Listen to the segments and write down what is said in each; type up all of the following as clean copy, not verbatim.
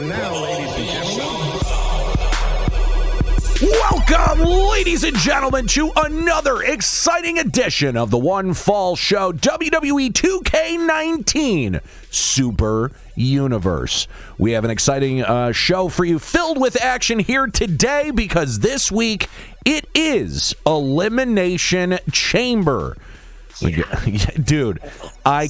And now, ladies and gentlemen. Welcome, ladies and gentlemen, to another exciting edition of the One Fall Show, WWE 2k19 Super Universe. We have an exciting show for you filled with action here today because this week it is Elimination Chamber. Dude, I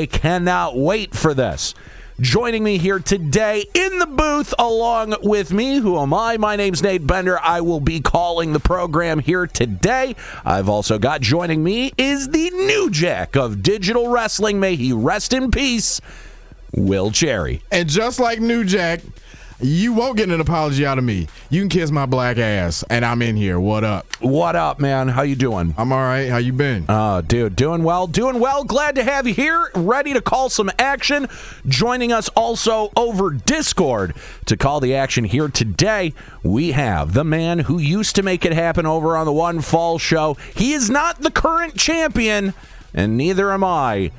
cannot wait for this. Joining me here today in the booth, along with me, who am I? My name's Nate Bender. I will be calling the program here today. I've also got joining me is the new jack of digital wrestling. May he rest in peace, Will Cherry. And just like New Jack, you won't get an apology out of me. You can kiss my black ass, and I'm in here. What up? What up, man? How you doing? I'm all right. How you been? Dude, doing well. Glad to have you here, ready to call some action. Joining us also over Discord to call the action here today, we have the man who used to make it happen over on the One Fall Show. He is not the current champion, and neither am I.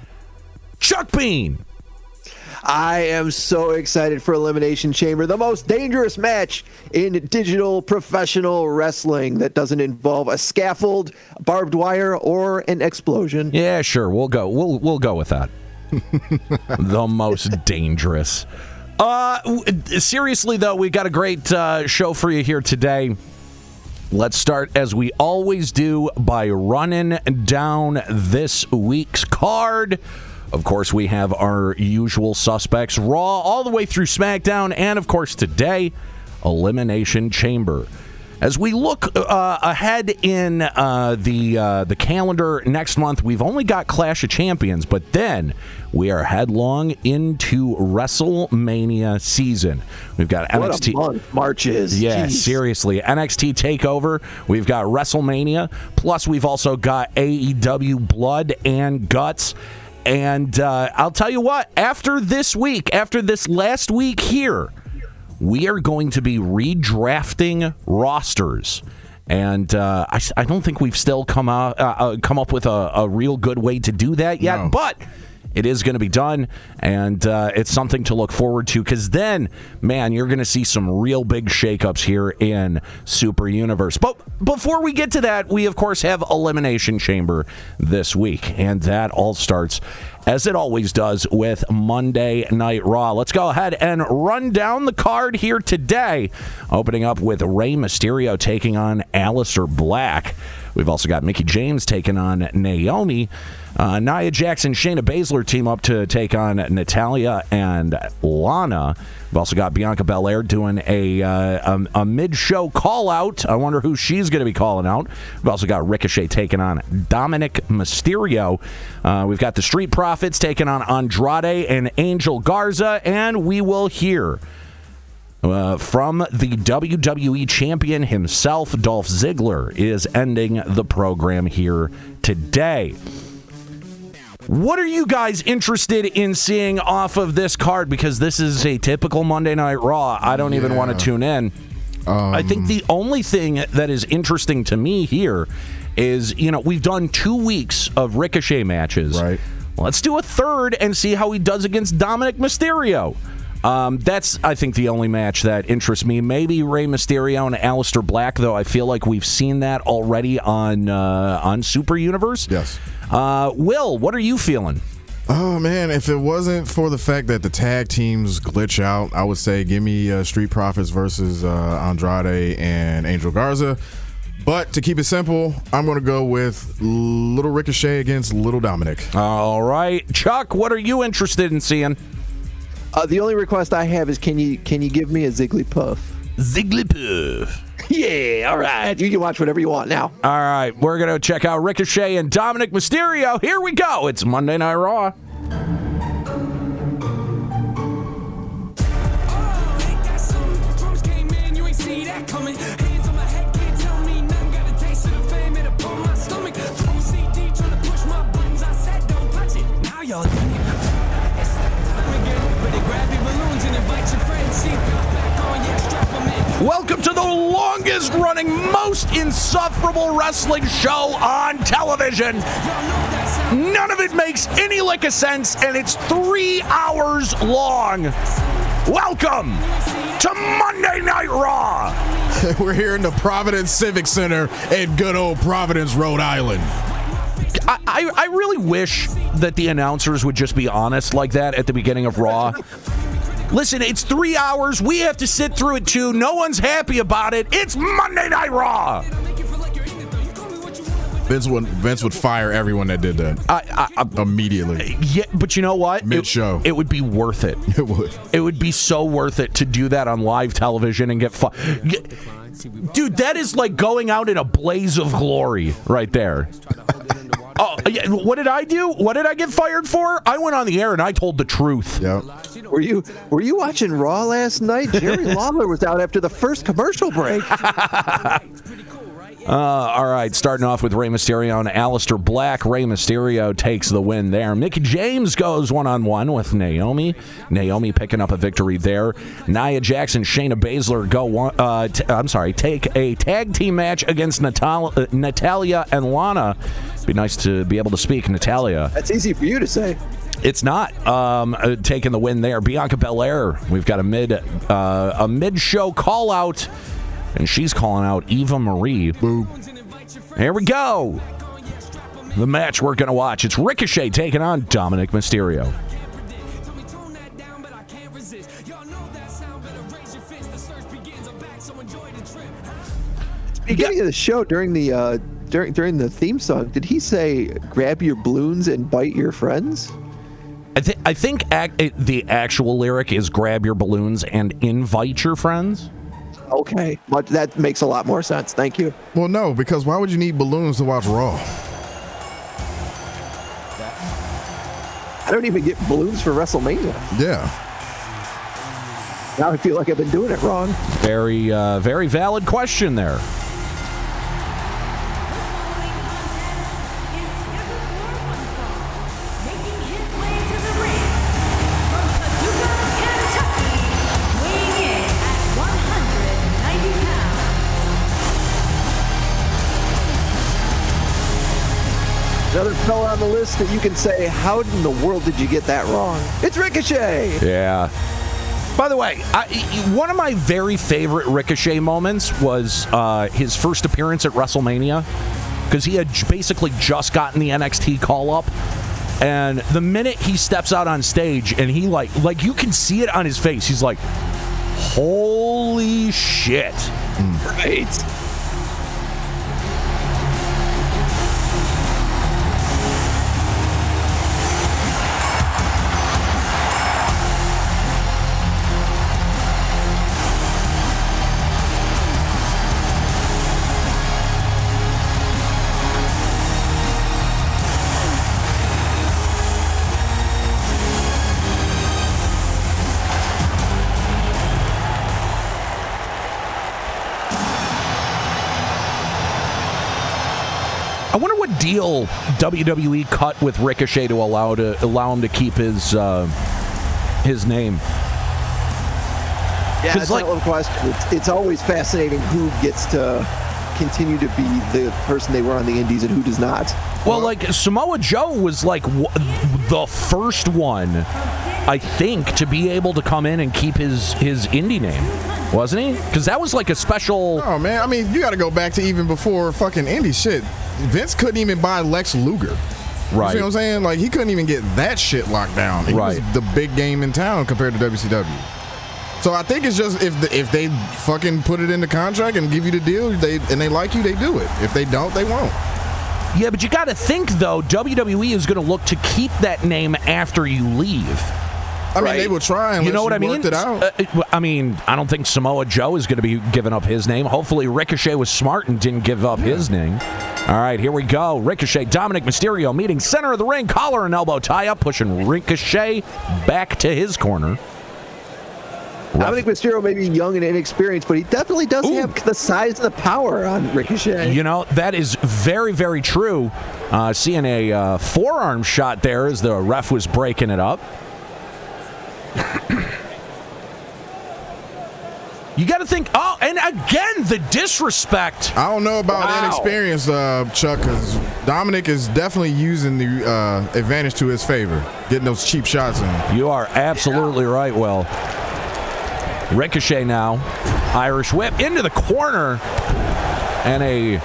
Chuck Bean. I am so excited for Elimination Chamber, the most dangerous match in digital professional wrestling that doesn't involve a scaffold, barbed wire, or an explosion. Yeah, sure. We'll go with that. The most dangerous. Seriously, though, we got a great show for you here today. Let's start, as we always do, by running down this week's card. Of course, we have our usual suspects, Raw, all the way through Smackdown, and, of course, today, Elimination Chamber. As we look ahead in the calendar next month, we've only got Clash of Champions, but then we are headlong into WrestleMania season. We've got NXT. What a month March is. Yeah, Jeez. seriously. NXT TakeOver. We've got WrestleMania. Plus, we've also got AEW Blood and Guts. And I'll tell you what, after this last week here, we are going to be redrafting rosters. And I don't think we've still come up with a real good way to do that yet, no. But it is going to be done, and it's something to look forward to, because then, man, you're going to see some real big shakeups here in Super Universe. But before we get to that, we, of course, have Elimination Chamber this week, and that all starts, as it always does, with Monday Night Raw. Let's go ahead and run down the card here today, opening up with Rey Mysterio taking on Alistair Black. We've also got Mickie James taking on Naomi. Nia Jax and Shayna Baszler team up to take on Natalya and Lana. We've also got Bianca Belair doing a mid-show call-out. I wonder who she's going to be calling out. We've also got Ricochet taking on Dominik Mysterio. We've got the Street Profits taking on Andrade and Angel Garza. And we will hear from the WWE champion himself, Dolph Ziggler, is ending the program here today. What are you guys interested in seeing off of this card? Because this is a typical Monday Night Raw. I don't even want to tune in. I think the only thing that is interesting to me here is, we've done 2 weeks of Ricochet matches. Right. Let's do a third and see how he does against Dominik Mysterio. That's, I think, the only match that interests me. Maybe Rey Mysterio and Alistair Black, though. I feel like we've seen that already on Super Universe. Yes. Will, what are you feeling? Oh, man, if it wasn't for the fact that the tag teams glitch out, I would say give me Street Profits versus Andrade and Angel Garza. But to keep it simple, I'm going to go with Little Ricochet against Little Dominik. All right. Chuck, what are you interested in seeing? The only request I have is can you give me a Zigglypuff? Zigglypuff. Yeah, all right. You can watch whatever you want now. All right, we're going to check out Ricochet and Dominik Mysterio. Here we go. It's Monday Night Raw. Welcome to the longest-running, most insufferable wrestling show on television. None of it makes any lick of sense, and it's 3 hours long. Welcome to Monday Night Raw. We're here in the Providence Civic Center in good old Providence, Rhode Island. I really wish that the announcers would just be honest like that at the beginning of Raw. Listen, it's 3 hours. We have to sit through it too. No one's happy about it. It's Monday Night Raw. Vince would fire everyone that did that immediately. Yeah, but you know what? Mid-show. It would be worth it. It would. It would be so worth it to do that on live television and get dude, that is like going out in a blaze of glory right there. Oh, yeah, what did I do? What did I get fired for? I went on the air and I told the truth. Yep. Were you watching Raw last night? Jerry Lawler was out after the first commercial break. All right, starting off with Rey Mysterio and Alistair Black. Rey Mysterio takes the win there. Mickie James goes one-on-one with Naomi. Naomi picking up a victory there. Nia Jax and Shayna Baszler take a tag team match against Natalya and Lana. Be nice to be able to speak Natalya. That's easy for you to say. It's not. Taking the win there. Bianca Belair. We've got a mid-show call-out. And she's calling out Eva Marie. Boo. Here we go. The match we're going to watch. It's Ricochet taking on Dominik Mysterio. Beginning of the show, during the theme song, did he say, grab your balloons and bite your friends? I think the actual lyric is grab your balloons and invite your friends. Okay, but that makes a lot more sense. Thank you. Well, no, because why would you need balloons to watch Raw? I don't even get balloons for WrestleMania. Yeah. Now I feel like I've been doing it wrong. Very, very valid question there. Another fella on the list that you can say, how in the world did you get that wrong? It's Ricochet! Yeah. By the way, one of my very favorite Ricochet moments was his first appearance at WrestleMania, because he had basically just gotten the NXT call-up, and the minute he steps out on stage, and he like you can see it on his face, he's like, holy shit. Right. I wonder what deal WWE cut with Ricochet to allow him to keep his name. Yeah, that's like, a question. It's always fascinating who gets to continue to be the person they were on the Indies and who does not. Well, like Samoa Joe was like the first one, I think, to be able to come in and keep his indie name, wasn't he? Because that was like a special. Oh man, I mean, you got to go back to even before fucking indie shit. Vince couldn't even buy Lex Luger. Right. You see what I'm saying? Like, he couldn't even get that shit locked down. He was the big game in town compared to WCW. So I think it's just if they fucking put it in the contract and give you the deal, they like you, they do it. If they don't, they won't. Yeah, but you got to think, though, WWE is going to look to keep that name after you leave. I mean, they will try unless you know what I mean? Worked it out. I mean, I don't think Samoa Joe is going to be giving up his name. Hopefully, Ricochet was smart and didn't give up his name. All right, here we go. Ricochet, Dominik Mysterio meeting center of the ring, collar and elbow tie-up, pushing Ricochet back to his corner. Dominik Mysterio may be young and inexperienced, but he definitely does have the size and the power on Ricochet. You know, that is very, very true. Seeing a forearm shot there as the ref was breaking it up. You got to think, and again, the disrespect. I don't know about inexperience, Chuck, because Dominik is definitely using the advantage to his favor, getting those cheap shots in. You are absolutely right, Will. Ricochet now. Irish whip into the corner. And a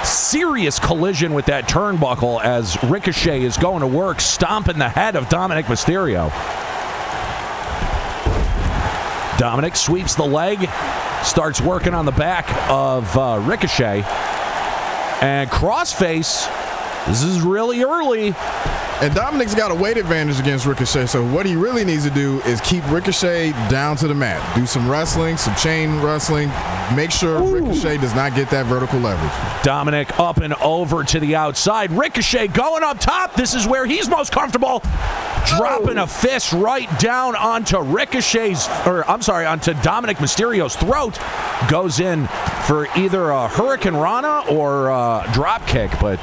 serious collision with that turnbuckle as Ricochet is going to work, stomping the head of Dominik Mysterio. Dominik sweeps the leg, starts working on the back of Ricochet. And crossface. This is really early. And Dominik's got a weight advantage against Ricochet, so what he really needs to do is keep Ricochet down to the mat. Do some wrestling, some chain wrestling. Make sure Ricochet does not get that vertical leverage. Dominik up and over to the outside. Ricochet going up top. This is where he's most comfortable. Dropping a fist right down onto onto Dominik Mysterio's throat. Goes in for either a Hurricane Rana or a drop kick, but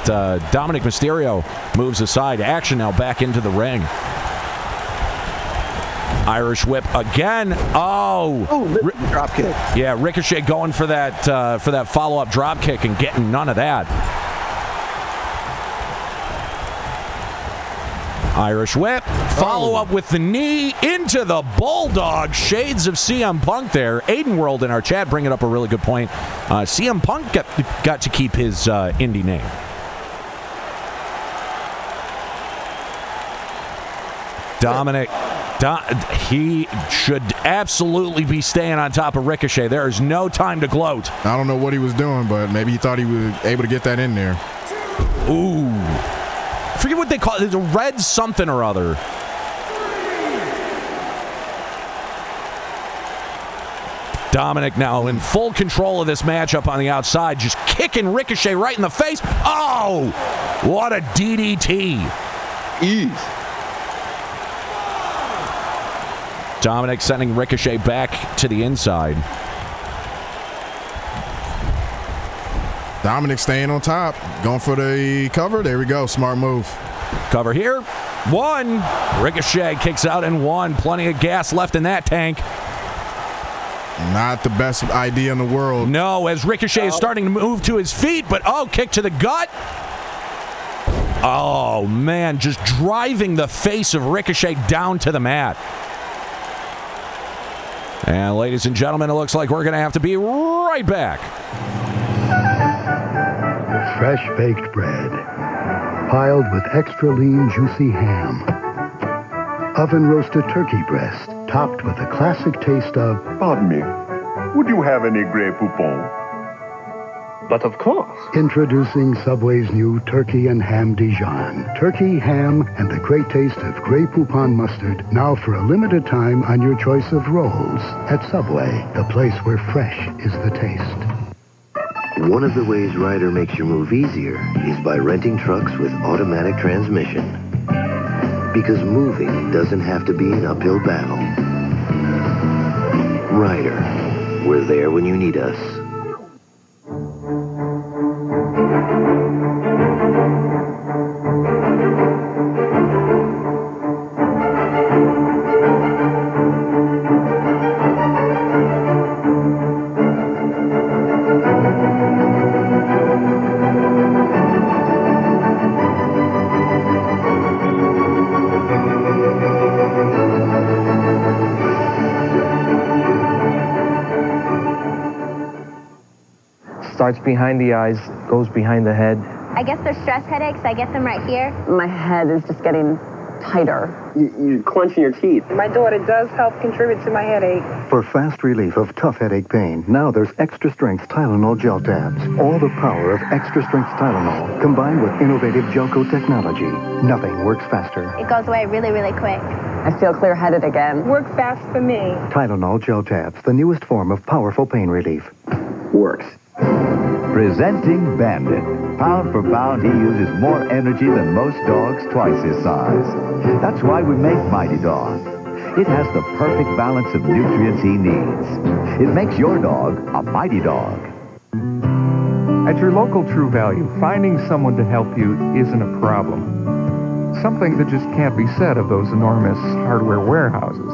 Dominik Mysterio moves aside. Action now back into the ring. Irish whip again. Drop kick. Yeah, Ricochet going for that follow-up drop kick and getting none of that. Irish whip, follow up with the knee into the Bulldog. Shades of CM Punk there. Aiden World in our chat bringing up a really good point. CM Punk got to keep his indie name. Dominik, he should absolutely be staying on top of Ricochet. There is no time to gloat. I don't know what he was doing, but maybe he thought he was able to get that in there. Ooh. I forget what they call it. It's a red something or other. Dominik now in full control of this matchup on the outside, just kicking Ricochet right in the face. Oh, what a DDT. Ease. Dominik sending Ricochet back to the inside. Dominik staying on top, going for the cover. There we go. Smart move. Cover here. One. Ricochet kicks out and one. Plenty of gas left in that tank. Not the best idea in the world. No, as Ricochet is starting to move to his feet, but kick to the gut. Oh, man, just driving the face of Ricochet down to the mat. And ladies and gentlemen, it looks like we're going to have to be right back. Fresh baked bread, piled with extra lean, juicy ham. Oven roasted turkey breast, topped with a classic taste of... Pardon me, would you have any Grey Poupon? But of course. Introducing Subway's new Turkey and Ham Dijon. Turkey, ham, and the great taste of Grey Poupon mustard, now for a limited time on your choice of rolls. At Subway, the place where fresh is the taste. One of the ways Ryder makes your move easier is by renting trucks with automatic transmission. Because moving doesn't have to be an uphill battle. Ryder, we're there when you need us. Starts behind the eyes, goes behind the head. I guess they're stress headaches. I get them right here. My head is just getting tighter. You're clenching your teeth. My daughter does help contribute to my headache. For fast relief of tough headache pain, now there's extra strength Tylenol gel tabs. All the power of extra strength Tylenol combined with innovative gelco technology. Nothing works faster. It goes away really, really quick. I feel clear-headed again. Work fast for me. Tylenol gel tabs, the newest form of powerful pain relief. Works. Presenting Bandit. Pound for pound, he uses more energy than most dogs twice his size. That's why we make Mighty Dog. It has the perfect balance of nutrients he needs. It makes your dog a Mighty Dog. At your local True Value, finding someone to help you isn't a problem. Something that just can't be said of those enormous hardware warehouses.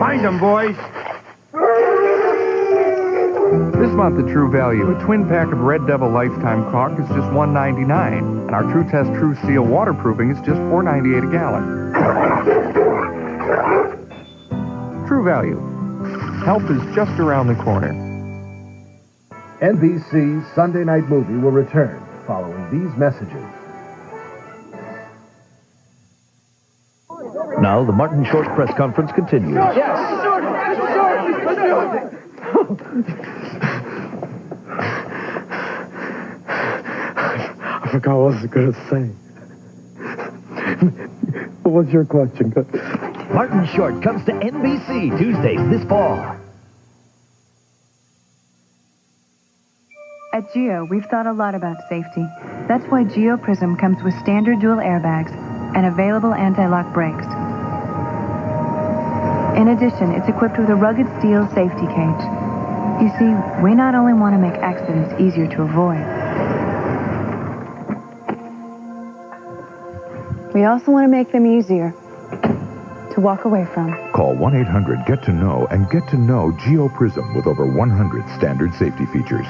Find them, boys! This month at True Value, a twin pack of Red Devil Lifetime caulk is just $1.99, and our True Test True Seal waterproofing is just $4.98 a gallon. True Value, Help is just around the corner. NBC's Sunday Night Movie will return following these messages. Now the Martin Short press conference continues. Yes. I forgot what I was going to say. What was your question? Martin Short comes to NBC Tuesdays this fall. At Geo, we've thought a lot about safety. That's why Geo Prism comes with standard dual airbags and available anti-lock brakes. In addition, it's equipped with a rugged steel safety cage. You see, we not only want to make accidents easier to avoid, we also want to make them easier to walk away from. Call 1-800-GET-TO-KNOW and get to know Geo Prism with over 100 standard safety features.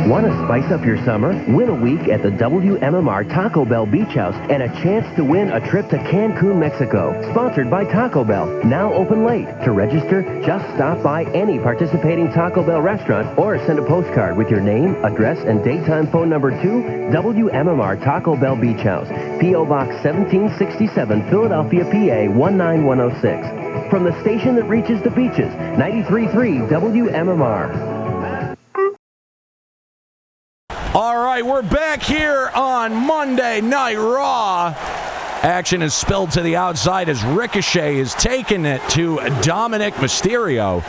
Want to spice up your summer? Win a week at the WMMR Taco Bell Beach House and a chance to win a trip to Cancun, Mexico. Sponsored by Taco Bell. Now open late. To register, just stop by any participating Taco Bell restaurant or send a postcard with your name, address, and daytime phone number to WMMR Taco Bell Beach House. P.O. Box 1767, Philadelphia, PA 19106. From the station that reaches the beaches, 93.3 WMMR. All right, we're back here on Monday Night Raw. Action is spilled to the outside as Ricochet is taking it to Dominik Mysterio.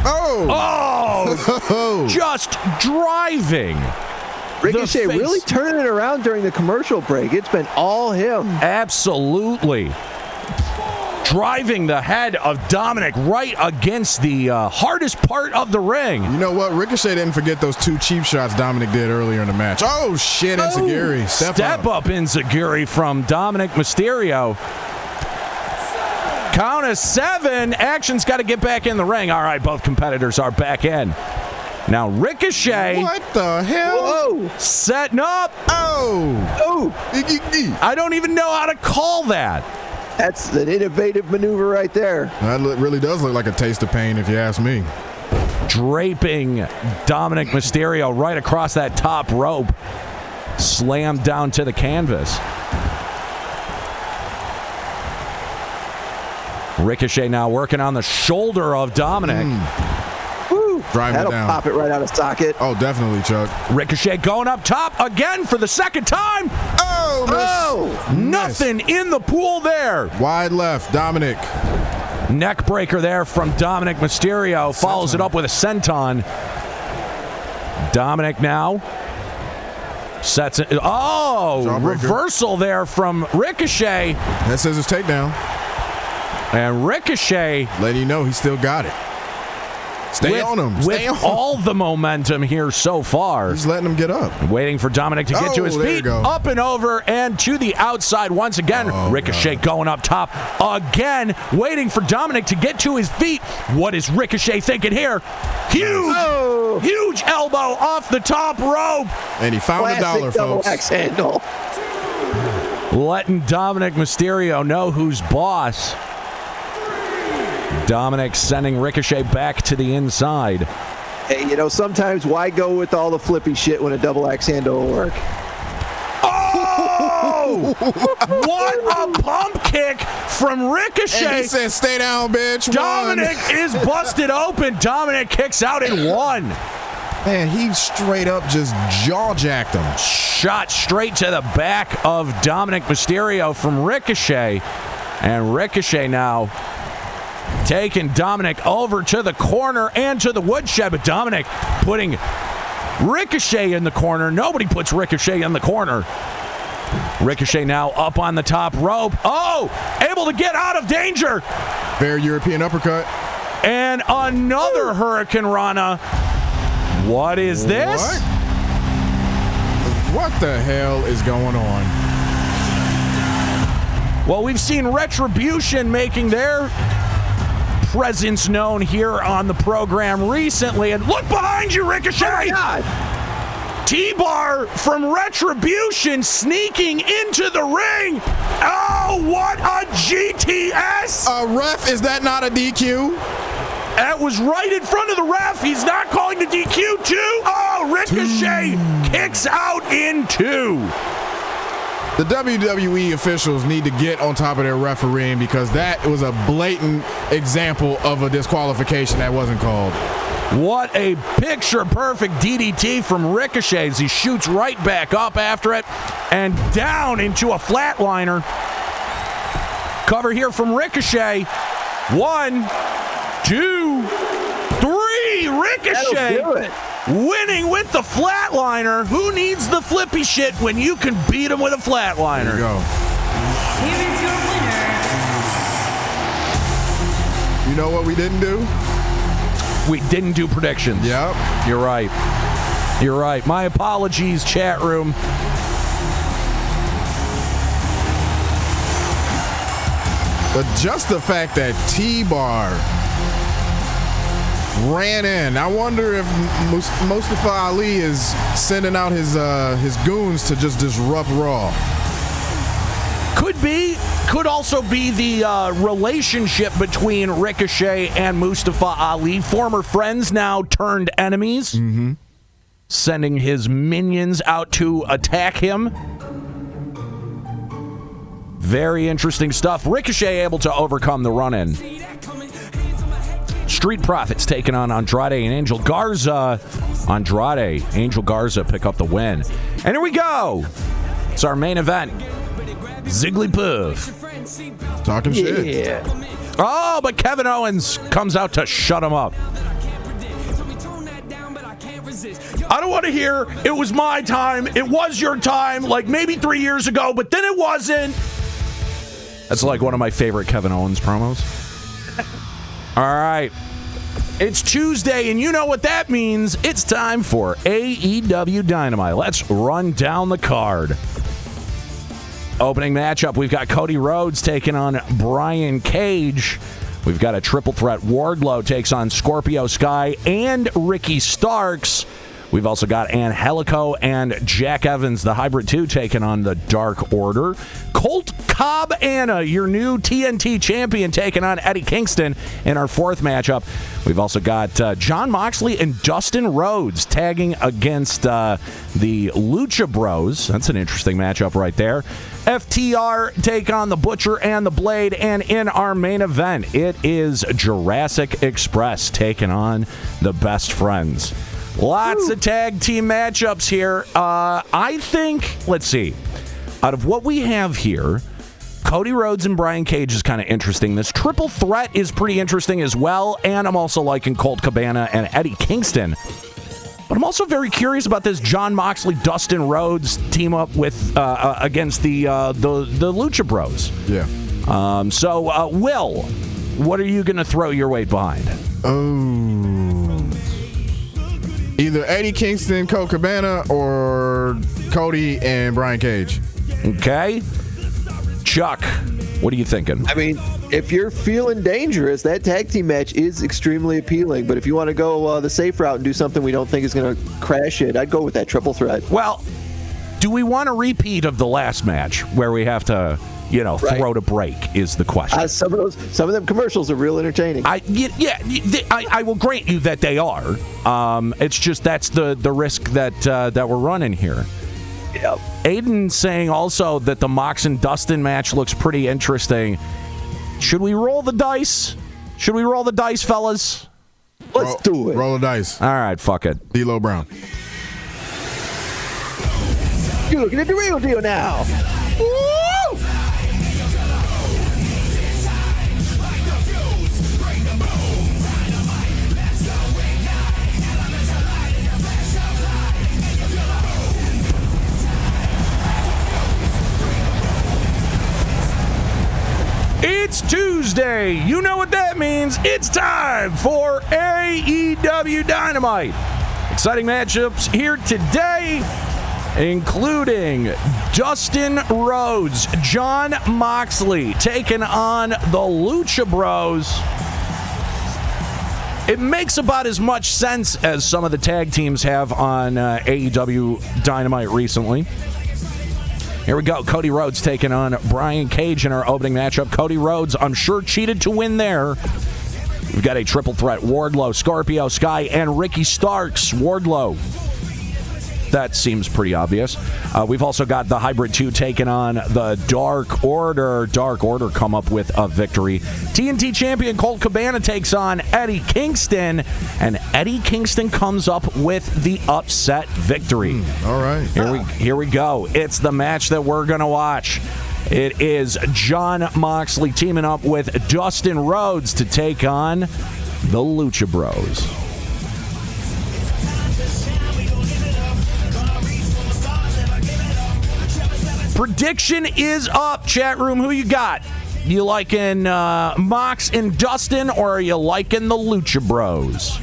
Oh! Just driving. Ricochet really turning it around during the commercial break. It's been all him. Absolutely. Driving the head of Dominik right against the hardest part of the ring. You know what? Ricochet didn't forget those 2 cheap shots Dominik did earlier in the match. Oh, shit, Enziguri. Step up Enziguri from Dominik Mysterio. Count of 7. Action's got to get back in the ring. All right, both competitors are back in. Now Ricochet. What the hell? Whoa. Setting up. Oh. I don't even know how to call that. That's an innovative maneuver right there. That really does look like a taste of pain, if you ask me. Draping Dominik Mysterio right across that top rope. Slammed down to the canvas. Ricochet now working on the shoulder of Dominik. Driving That'll down. pop it right out of socket. Oh, definitely, Chuck. Ricochet going up top again for the second time. Oh, nothing in the pool there. Wide left, Dominik. Neck breaker there from Dominik Mysterio. Follows it up with a senton. Dominik now sets it. Oh, Jawbreaker. Reversal there from Ricochet. That says his takedown. And Ricochet letting you know he still got it. Stay on him. Stay on him. All the momentum here so far. He's letting him get up. Waiting for Dominik to get to his feet. Up and over and to the outside once again. Ricochet going up top again. Waiting for Dominik to get to his feet. What is Ricochet thinking here? Huge elbow off the top rope. And he found a dollar, folks. Axe handle. Letting Dominik Mysterio know who's boss. Dominik sending Ricochet back to the inside. Hey, you know, sometimes why go with all the flippy shit when a double axe handle will work? Oh! What a pump kick from Ricochet. And he said, stay down, bitch. Dominik is busted open. Dominik kicks out in 1. Man, he straight up just jaw-jacked him. Shot straight to the back of Dominik Mysterio from Ricochet. And Ricochet now taking Dominik over to the corner and to the woodshed, but Dominik putting Ricochet in the corner. Nobody puts Ricochet in the corner. Ricochet now up on the top rope. Oh, able to get out of danger. Very European uppercut. And another Hurricane Rana. What is this? What the hell is going on? Well, we've seen Retribution making their presence known here on the program recently, and look behind you, Ricochet! T-Bar from Retribution sneaking into the ring. Oh, what a GTS! Ref, is that not a DQ? That was right in front of the ref. He's not calling the DQ, too. Oh, Ricochet kicks out in 2. The WWE officials need to get on top of their refereeing because that was a blatant example of a disqualification that wasn't called. What a picture-perfect DDT from Ricochet as he shoots right back up after it and down into a flatliner. Cover here from Ricochet. 1, 2, 3. Ricochet winning with the flatliner. Who needs the flippy shit when you can beat him with a flatliner? There you go. Here is your winner. You know what we didn't do? We didn't do predictions. Yep. You're right. You're right. My apologies, chat room. But just the fact that T-Bar ran in, I wonder if Mustafa Ali is sending out his goons to just disrupt Raw. Could be. Could also be the relationship between Ricochet and Mustafa Ali, former friends now turned enemies, sending his minions out to attack him. Very interesting stuff. Ricochet able to overcome the run-in. Street Profits taking on Andrade and Angel Garza. Andrade, Angel Garza pick up the win. And here we go. It's our main event. Zigglypuff. Talking shit. Yeah. Oh, but Kevin Owens comes out to shut him up. I don't want to hear, it was my time, it was your time, like maybe 3 years ago, but then it wasn't. That's like one of my favorite Kevin Owens promos. All right. It's Tuesday, and you know what that means. It's time for AEW Dynamite. Let's run down the card. Opening matchup, we've got Cody Rhodes taking on Brian Cage. We've got a triple threat. Wardlow takes on Scorpio Sky and Ricky Starks. We've also got Angelico and Jack Evans, the Hybrid 2, taking on the Dark Order. Colt Cabana, your new TNT champion, taking on Eddie Kingston in our fourth matchup. We've also got Jon Moxley and Dustin Rhodes tagging against the Lucha Bros. That's an interesting matchup right there. FTR take on the Butcher and the Blade. And in our main event, it is Jurassic Express taking on the Best Friends. Lots of tag team matchups here. I think, let's see, out of what we have here, Cody Rhodes and Brian Cage is kind of interesting. This triple threat is pretty interesting as well, and I'm also liking Colt Cabana and Eddie Kingston. But I'm also very curious about this Jon Moxley, Dustin Rhodes team up with against the Lucha Bros. Yeah. So, Will, what are you going to throw your weight behind? Either Eddie Kingston, Colt Cabana, or Cody and Brian Cage. Okay. Chuck, what are you thinking? I mean, if you're feeling dangerous, that tag team match is extremely appealing. But if you want to go the safe route and do something we don't think is going to crash it, I'd go with that triple threat. Well, do we want a repeat of the last match where we have to, throw to break is the question. Some of them commercials are real entertaining. I will grant you that they are. It's just that's the risk that we're running here. Yep. Aiden saying also that the Mox and Dustin match looks pretty interesting. Should we roll the dice? Should we roll the dice, fellas? Let's do it. Roll the dice. All right, fuck it. D'Lo Brown. You're looking at the real deal now. Woo! It's Tuesday. You know what that means. It's time for AEW Dynamite. Exciting matchups here today, including Dustin Rhodes, Jon Moxley taking on the Lucha Bros. It makes about as much sense as some of the tag teams have on AEW Dynamite recently. Here we go. Cody Rhodes taking on Brian Cage in our opening matchup. Cody Rhodes, I'm sure, cheated to win there. We've got a triple threat. Wardlow, Scorpio Sky, and Ricky Starks. Wardlow. That seems pretty obvious. We've also got the Hybrid 2 taking on the Dark Order. Dark Order come up with a victory. TNT champion Colt Cabana takes on Eddie Kingston, and Eddie Kingston comes up with the upset victory. All right. Here we go. It's the match that we're going to watch. It is Jon Moxley teaming up with Dustin Rhodes to take on the Lucha Bros. Prediction is up, chat room. Who you got? You liking Mox and Dustin, or are you liking the Lucha Bros?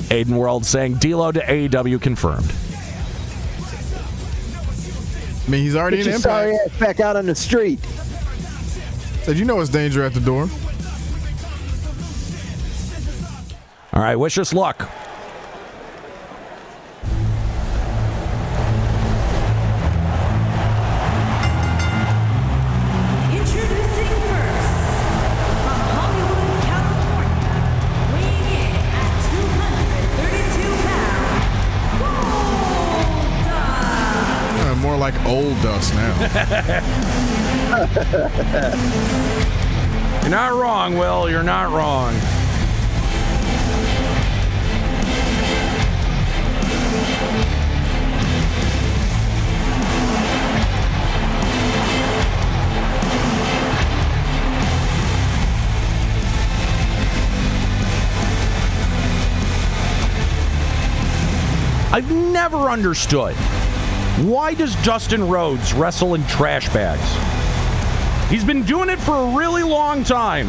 Aiden World saying D'Lo to AEW confirmed. I mean, he's already in Impact. Sorry ass back out on the street. Said, you know it's danger at the door. All right, wish us luck. Like old Dust now. You're not wrong, Will. You're not wrong. I've never understood, why does Dustin Rhodes wrestle in trash bags? He's been doing it for a really long time.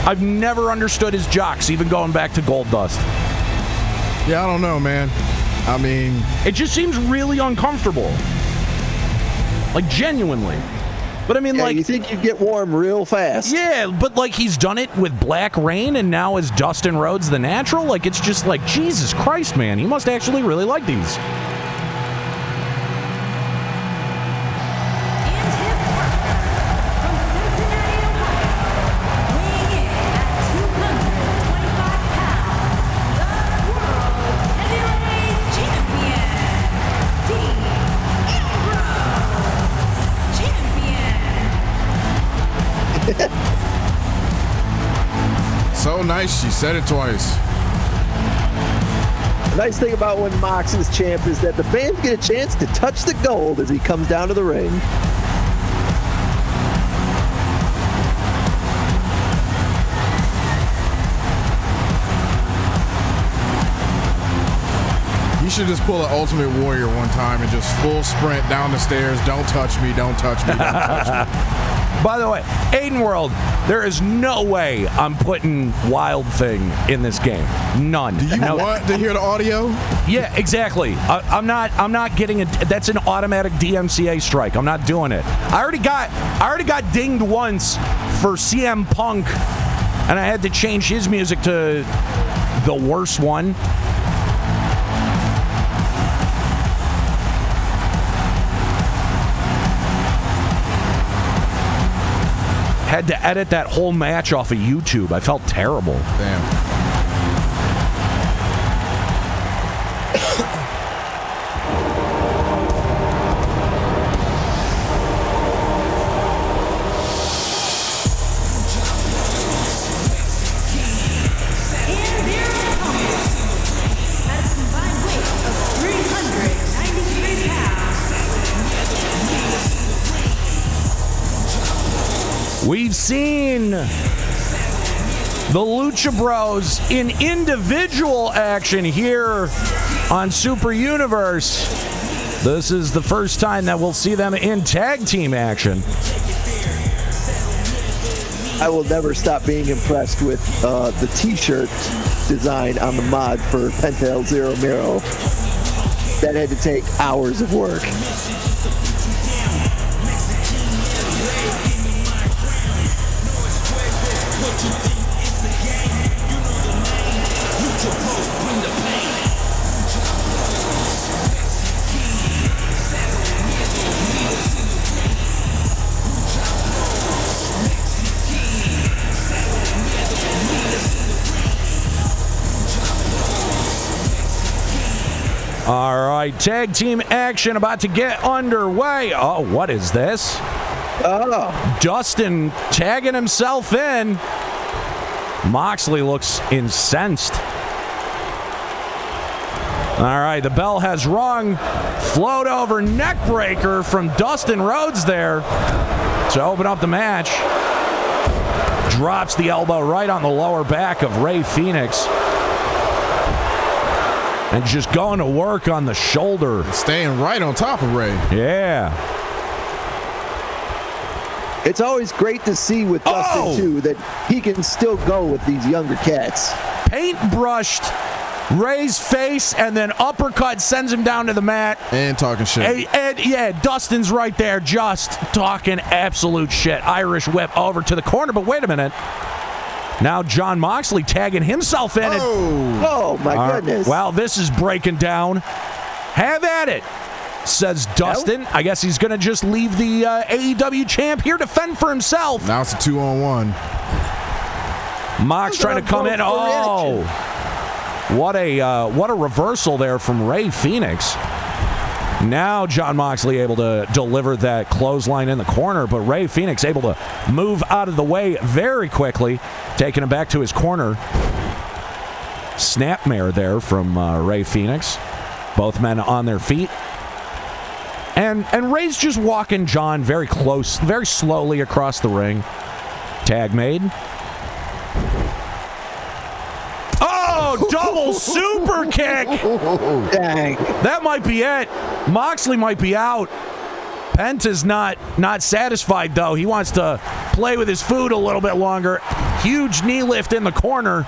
I've never understood his jocks, even going back to Goldust. Yeah, I don't know, man. I mean, it just seems really uncomfortable. Like, genuinely. But I mean, like, you think you get warm real fast. Yeah, but like, he's done it with Black Rain, and now is Dustin Rhodes the natural? Like, it's just like, Jesus Christ, man. He must actually really like these. So nice, she said it twice. The nice thing about when Mox is champ is that the fans get a chance to touch the gold as he comes down to the ring. You should just pull an Ultimate Warrior one time and just full sprint down the stairs. Don't touch me, don't touch me, don't touch me. By the way, Aiden World, there is no way I'm putting Wild Thing in this game. None. Do you want to hear the audio? Yeah, exactly. I'm not getting it. That's an automatic DMCA strike. I'm not doing it. I already got dinged once for CM Punk, and I had to change his music to the worst one. Had to edit that whole match off of YouTube. I felt terrible. Damn. We've seen the Lucha Bros in individual action here on Super Universe. This is the first time that we'll see them in tag team action. I will never stop being impressed with the t-shirt design on the mod for Penta El Zero Miro. That had to take hours of work. All right, tag team action about to get underway. Oh, what is this? Oh. Dustin tagging himself in. Moxley looks incensed. All right, the bell has rung. Float over neck breaker from Dustin Rhodes there to open up the match. Drops the elbow right on the lower back of Rey Fenix. And just going to work on the shoulder. Staying right on top of Rey. Yeah. It's always great to see with Dustin, too, that he can still go with these younger cats. Paintbrushed Rey's face and then uppercut sends him down to the mat. And talking shit. And yeah, Dustin's right there just talking absolute shit. Irish whip over to the corner, but wait a minute. Now Jon Moxley tagging himself in. Oh my goodness. Well, this is breaking down. Have at it, says Dustin. I guess he's going to just leave the AEW champ here to fend for himself. Now it's a 2-on-1. Mox trying to come in. Oh, what a reversal there from Rey Fenix. Now Jon Moxley able to deliver that clothesline in the corner, but Rey Fenix able to move out of the way very quickly, taking him back to his corner. Snapmare there from Rey Fenix. Both men on their feet. And Rey's just walking Jon very close, very slowly across the ring. Tag made. Oh, double super kick. Dang. That might be it. Moxley might be out. Penta's not satisfied, though. He wants to play with his food a little bit longer. Huge knee lift in the corner.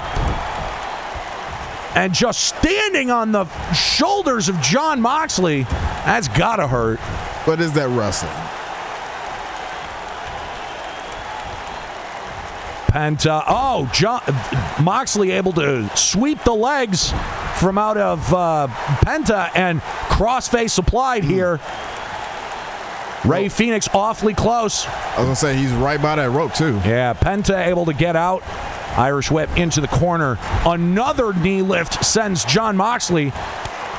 And just standing on the shoulders of Jon Moxley. That's got to hurt. But is that wrestling? Penta. Oh, Moxley able to sweep the legs from out of Penta and crossface applied here. Rey Fenix awfully close. I was going to say, he's right by that rope, too. Yeah, Penta able to get out. Irish whip into the corner. Another knee lift sends Jon Moxley.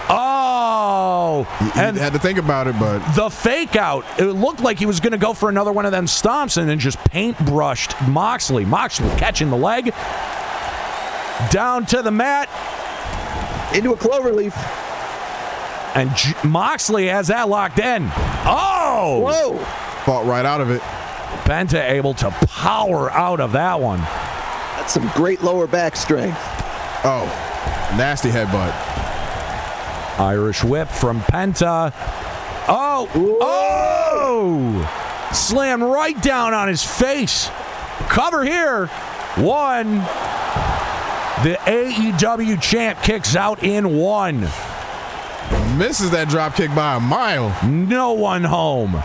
Oh! He had to think about it, but... The fake out. It looked like he was going to go for another one of them stomps and then just paintbrushed Moxley. Moxley catching the leg. Down to the mat. Into a cloverleaf. And Moxley has that locked in. Oh! Whoa! Fought right out of it. Penta able to power out of that one. That's some great lower back strength. Oh, nasty headbutt. Irish whip from Penta. Oh! Whoa. Oh! Slam right down on his face. Cover here. One. The AEW champ kicks out in one. Misses that drop kick by a mile. No one home.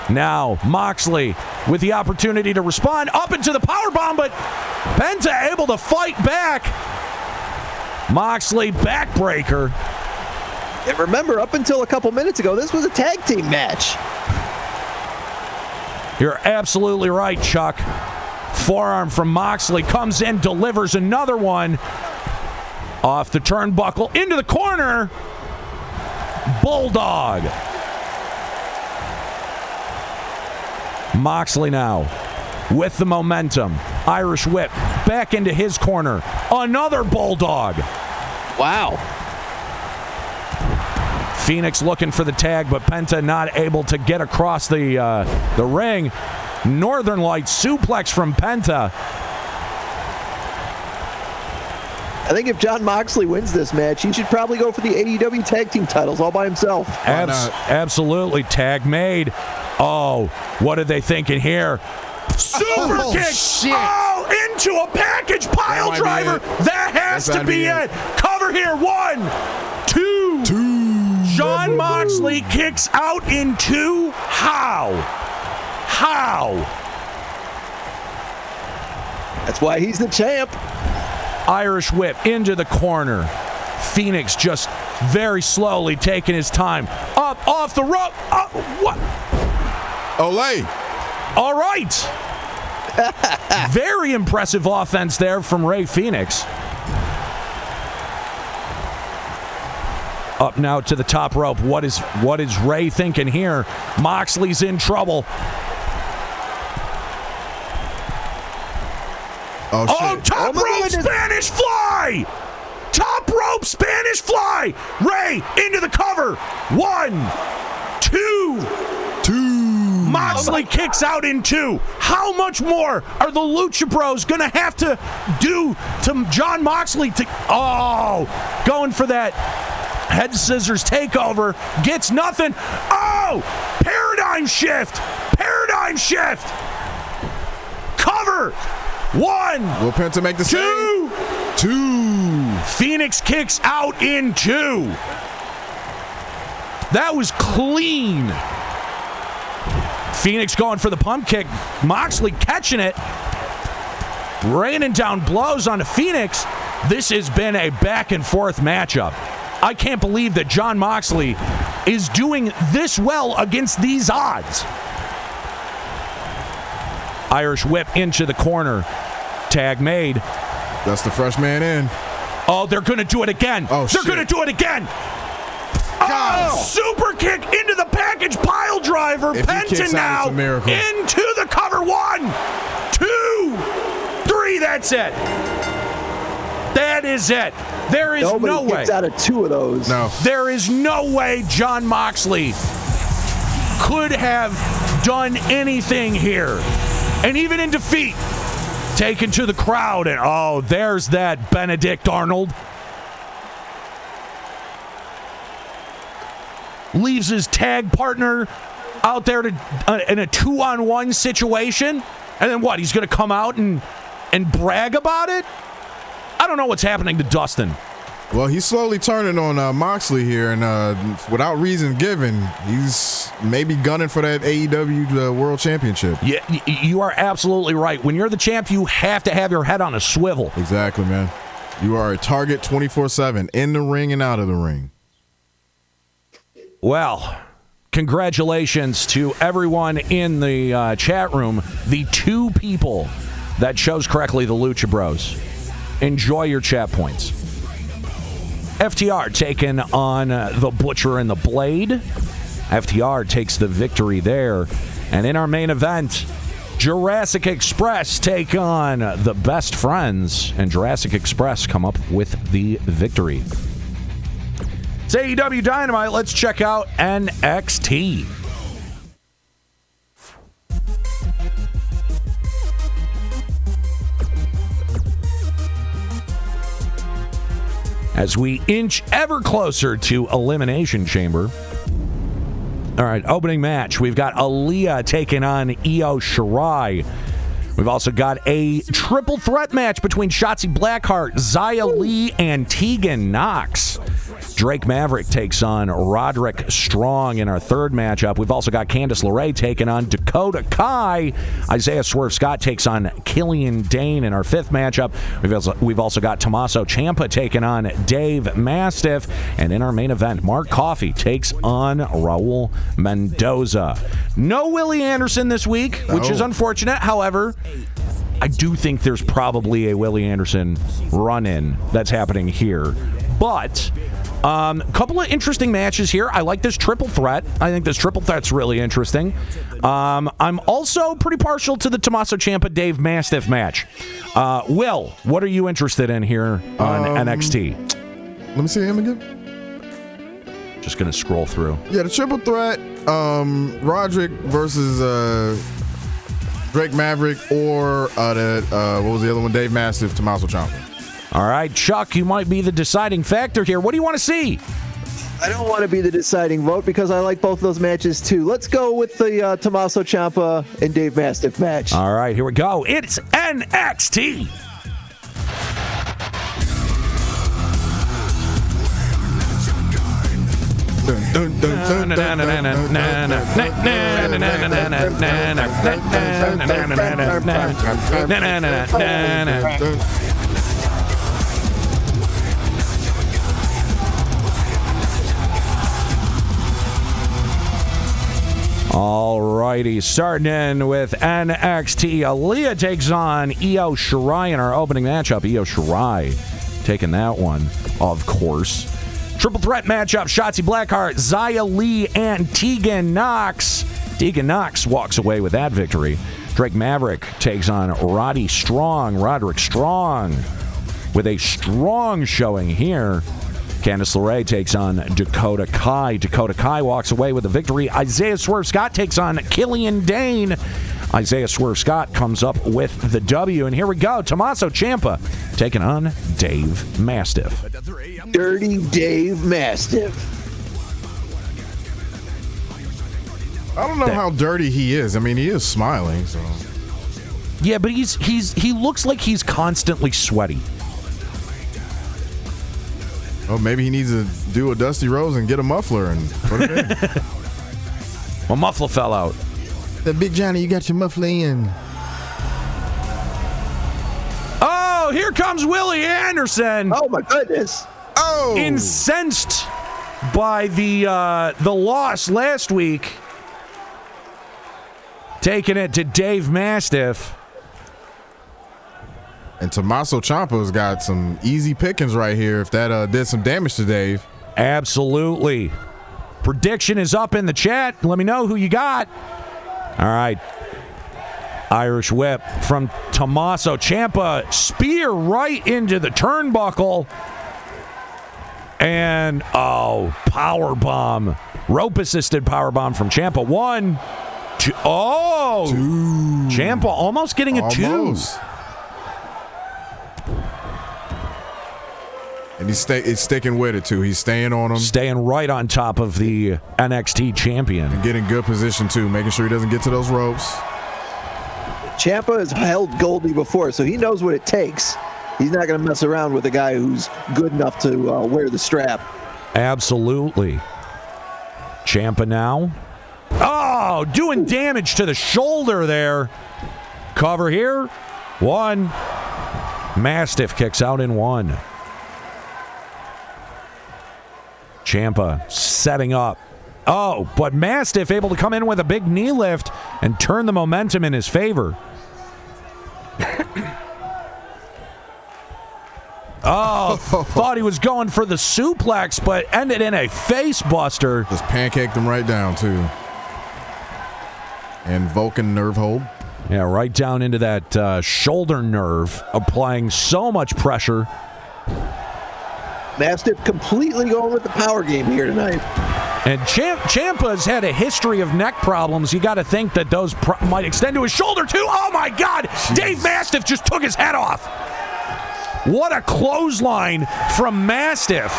Now Moxley with the opportunity to respond up into the powerbomb, but Penta able to fight back. Moxley backbreaker. And remember, up until a couple minutes ago, this was a tag team match. You're absolutely right, Chuck. Forearm from Moxley comes in, delivers another one. Off the turnbuckle, into the corner. Bulldog. Moxley now with the momentum. Irish whip back into his corner. Another bulldog. Wow. Phoenix looking for the tag, but Penta not able to get across the ring. Northern Lights suplex from Penta. I think if Jon Moxley wins this match, he should probably go for the AEW tag team titles all by himself. Absolutely. Tag made. Oh, what are they thinking here? Super kick. Shit. Oh, into a package pile driver. That has to be it. Cover here. 1, 2. Jon Moxley kicks out in 2. How? That's why he's the champ. Irish whip into the corner. Phoenix just very slowly taking his time. Up, off the rope. What? Olay. All right. Very impressive offense there from Rey Fenix. Up now to the top rope. What is Rey thinking here? Moxley's in trouble. Oh, top rope Spanish fly! Top rope Spanish fly! Rey into the cover. 1, 2. Moxley kicks out in 2. How much more are the Lucha Bros going to have to do to Jon Moxley going for that head scissors takeover. Gets nothing. Oh! Paradigm shift! Cover! 1. Will Penta make the 2. save? 2. Phoenix kicks out in 2. That was clean. Phoenix going for the pump kick. Moxley catching it. Raining down blows onto Phoenix. This has been a back and forth matchup. I can't believe that Jon Moxley is doing this well against these odds. Irish whip into the corner. Tag made. That's the fresh man in. Oh, they're going to do it again. Oh, they're going to do it again. Oh, super kick into the package pile driver. Penta now into the cover. 1, 2, 3. That's it. That is it. There is no way. Gets out of 2 of those. No. There is no way Jon Moxley could have done anything here. And even in defeat, taken to the crowd. And there's that Benedict Arnold. Leaves his tag partner out there in a 2-on-1 situation. And then what? He's going to come out and brag about it? I don't know what's happening to Dustin. Well, he's slowly turning on Moxley here, and without reason given, he's maybe gunning for that AEW World Championship. Yeah, you are absolutely right. When you're the champ, you have to have your head on a swivel. Exactly, man. You are a target 24/7, in the ring and out of the ring. Well, congratulations to everyone in the chat room. The 2 people that chose correctly, the Lucha Bros. Enjoy your chat points. FTR taking on the Butcher and the Blade. FTR takes the victory there. And in our main event, Jurassic Express take on the Best Friends. And Jurassic Express come up with the victory. It's AEW Dynamite. Let's check out NXT. As we inch ever closer to Elimination Chamber. All right, opening match. We've got Aaliyah taking on Io Shirai. We've also got a triple threat match between Shotzi Blackheart, Xia Li, and Tegan Nox. Drake Maverick takes on Roderick Strong in our third matchup. We've also got Candice LeRae taking on Dakota Kai. Isaiah Swerve Scott takes on Killian Dane in our fifth matchup. We've also got Tommaso Ciampa taking on Dave Mastiff. And in our main event, Mark Coffey takes on Raul Mendoza. No Willie Anderson this week, which is unfortunate. However, I do think there's probably a Willie Anderson run-in that's happening here. But a couple of interesting matches here. I like this triple threat. I think this triple threat's really interesting. I'm also pretty partial to the Tommaso Ciampa Dave Mastiff match. Will, what are you interested in here on NXT? Let me see him again. Just going to scroll through. Yeah, the triple threat, Roderick versus Drake Maverick, or what was the other one? Dave Mastiff, Tommaso Ciampa. All right, Chuck, you might be the deciding factor here. What do you want to see? I don't want to be the deciding vote because I like both those matches too. Let's go with the Tommaso Ciampa and Dave Mastiff match. All right, here we go. It's NXT. All righty, starting in with NXT. Aaliyah takes on Io Shirai in our opening matchup. Io Shirai taking that one, of course. Triple threat matchup, Shotzi Blackheart, Xia Li, and Tegan Nox. Tegan Nox walks away with that victory. Drake Maverick takes on Roderick Strong with a strong showing here. Candice LeRae takes on Dakota Kai. Dakota Kai walks away with a victory. Isaiah Swerve Scott takes on Killian Dane. Isaiah Swerve Scott comes up with the W. And here we go. Tommaso Ciampa taking on Dave Mastiff. Dirty Dave Mastiff. I don't know how dirty he is. I mean, he is smiling. So. Yeah, but he looks like he's constantly sweaty. Oh, maybe he needs to do a Dusty Rose and get a muffler and put it in. My muffler fell out. The Big Johnny, you got your muffler in. Oh, here comes Willie Anderson. Oh, my goodness. Oh. Incensed by the loss last week. Taking it to Dave Mastiff. And Tommaso Ciampa's got some easy pickings right here if that did some damage to Dave. Absolutely. Prediction is up in the chat. Let me know who you got. All right. Irish whip from Tommaso Ciampa. Spear right into the turnbuckle. And, power bomb. Rope-assisted power bomb from Ciampa. 1, 2. Oh! 2. Ciampa almost getting a 2. And he's sticking with it, too. He's staying on him. Staying right on top of the NXT champion. And getting good position, too. Making sure he doesn't get to those ropes. Ciampa has held Goldie before, so he knows what it takes. He's not going to mess around with a guy who's good enough to wear the strap. Absolutely. Ciampa now. Oh, doing damage to the shoulder there. Cover here. 1. Mastiff kicks out in 1. Ciampa setting up. Oh, but Mastiff able to come in with a big knee lift and turn the momentum in his favor. Thought he was going for the suplex, but ended in a face buster. Just pancaked him right down, too. And Vulcan nerve hold. Yeah, right down into that shoulder nerve, applying so much pressure. Mastiff completely going with the power game here tonight. And Ciampa's had a history of neck problems. You got to think that those might extend to his shoulder, too. Oh, my God. Jeez. Dave Mastiff just took his head off. What a clothesline from Mastiff.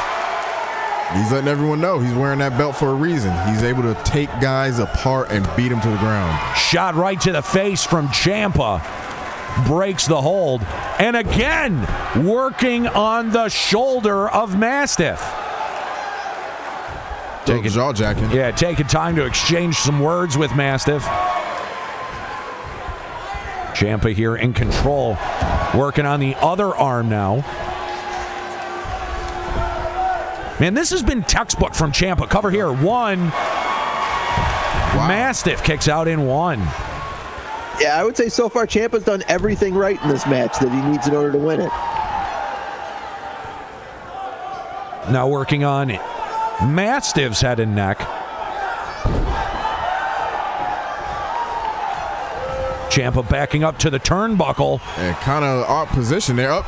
He's letting everyone know he's wearing that belt for a reason. He's able to take guys apart and beat them to the ground. Shot right to the face from Ciampa. Breaks the hold. And again, working on the shoulder of Mastiff. Jaw jacking. Yeah, taking time to exchange some words with Mastiff. Ciampa here in control. Working on the other arm now. Man, this has been textbook from Ciampa. Cover here. 1. Wow. Mastiff kicks out in 1. Yeah, I would say so far Ciampa's done everything right in this match that he needs in order to win it. Now working on Mastiff's head and neck. Ciampa backing up to the turnbuckle. And kind of odd position there. Up.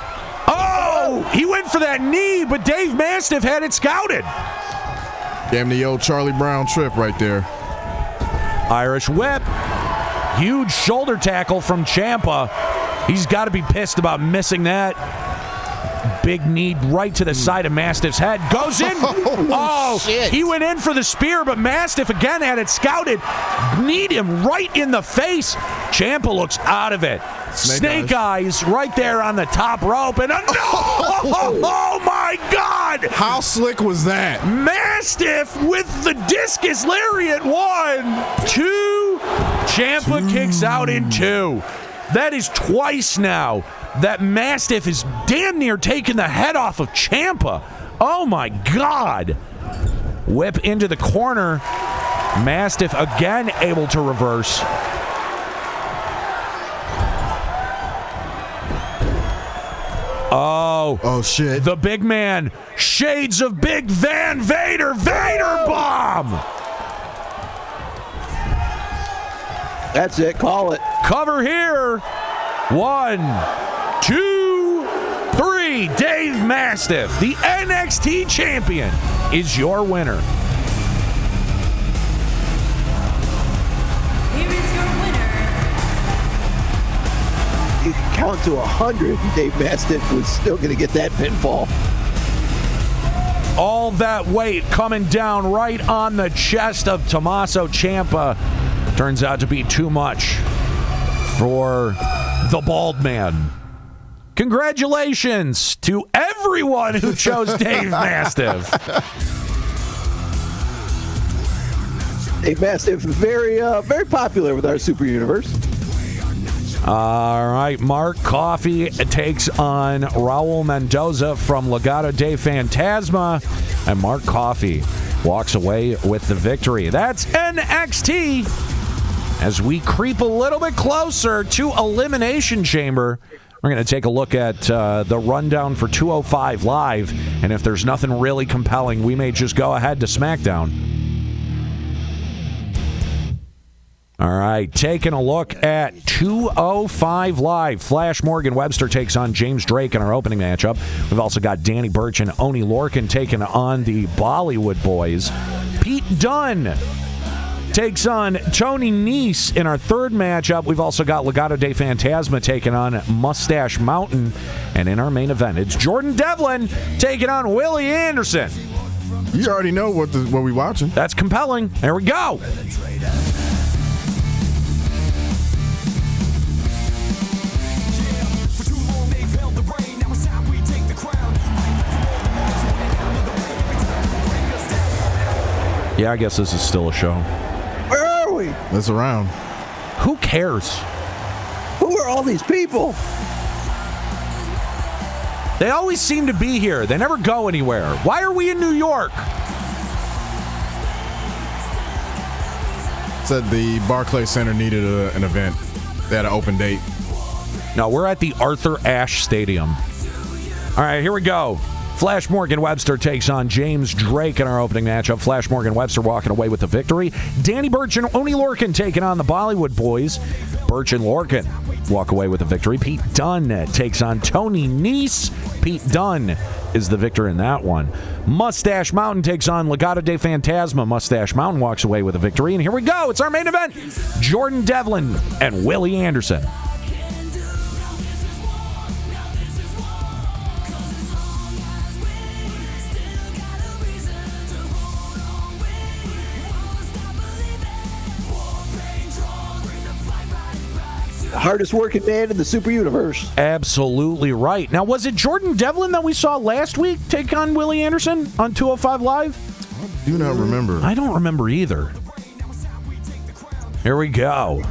Oh! He went for that knee, but Dave Mastiff had it scouted. Damn the old Charlie Brown trip right there. Irish whip. Huge shoulder tackle from Ciampa. He's got to be pissed about missing that. Big knee right to the side of Mastiff's head. Goes in. Shit. He went in for the spear, but Mastiff again had it scouted. Kneed him right in the face. Ciampa looks out of it. Snake eyes right there on the top rope. And oh my God! How slick was that? Mastiff with the discus lariat. 1, 2. Ciampa kicks out in 2. That is twice now that Mastiff is damn near taking the head off of Ciampa. Oh my God. Whip into the corner. Mastiff again able to reverse. Oh shit. The big man. Shades of Big Van Vader. Vader bomb. That's it. Call it. Cover here. 1, 2, 3. Dave Mastiff, the NXT champion, is your winner. Here is your winner. You can count to 100, and Dave Mastiff was still going to get that pinfall. All that weight coming down right on the chest of Tomasso Ciampa turns out to be too much for the bald man. Congratulations to everyone who chose Dave Mastiff. Dave Mastiff, very popular with our Super Universe. All right, Mark Coffey takes on Raul Mendoza from Legado de Fantasma, and Mark Coffey walks away with the victory. That's NXT. As we creep a little bit closer to Elimination Chamber, we're going to take a look at the rundown for 205 Live, and if there's nothing really compelling, we may just go ahead to Smackdown. All right, taking a look at 205 Live. Flash Morgan Webster takes on James Drake in our opening matchup. We've also got Danny Burch and Oni Lorcan taking on the Bollywood Boys. Pete Dunne takes on Tony Nese in our third matchup. We've also got Legado de Fantasma taking on Mustache Mountain. And in our main event, it's Jordan Devlin taking on Willie Anderson. You already know what we watching. That's compelling. There we go. Yeah, I guess this is still a show. Where are we? It's around. Who cares? Who are all these people? They always seem to be here. They never go anywhere. Why are we in New York? Said the Barclays Center needed an event. They had an open date. No, we're at the Arthur Ashe Stadium. All right, here we go. Flash Morgan Webster takes on James Drake in our opening matchup. Flash Morgan Webster walking away with the victory. Danny Burch and Oni Lorcan taking on the Bollywood Boys. Burch and Lorcan walk away with the victory. Pete Dunne takes on Tony Nese. Pete Dunne is the victor in that one. Mustache Mountain takes on Legado de Fantasma. Mustache Mountain walks away with a victory. And here we go. It's our main event. Jordan Devlin and Willie Anderson. Hardest working man in the Super Universe. Absolutely right. Now, was it Jordan Devlin that we saw last week take on Willie Anderson on 205 Live? I do not remember. I don't remember either. Here we go.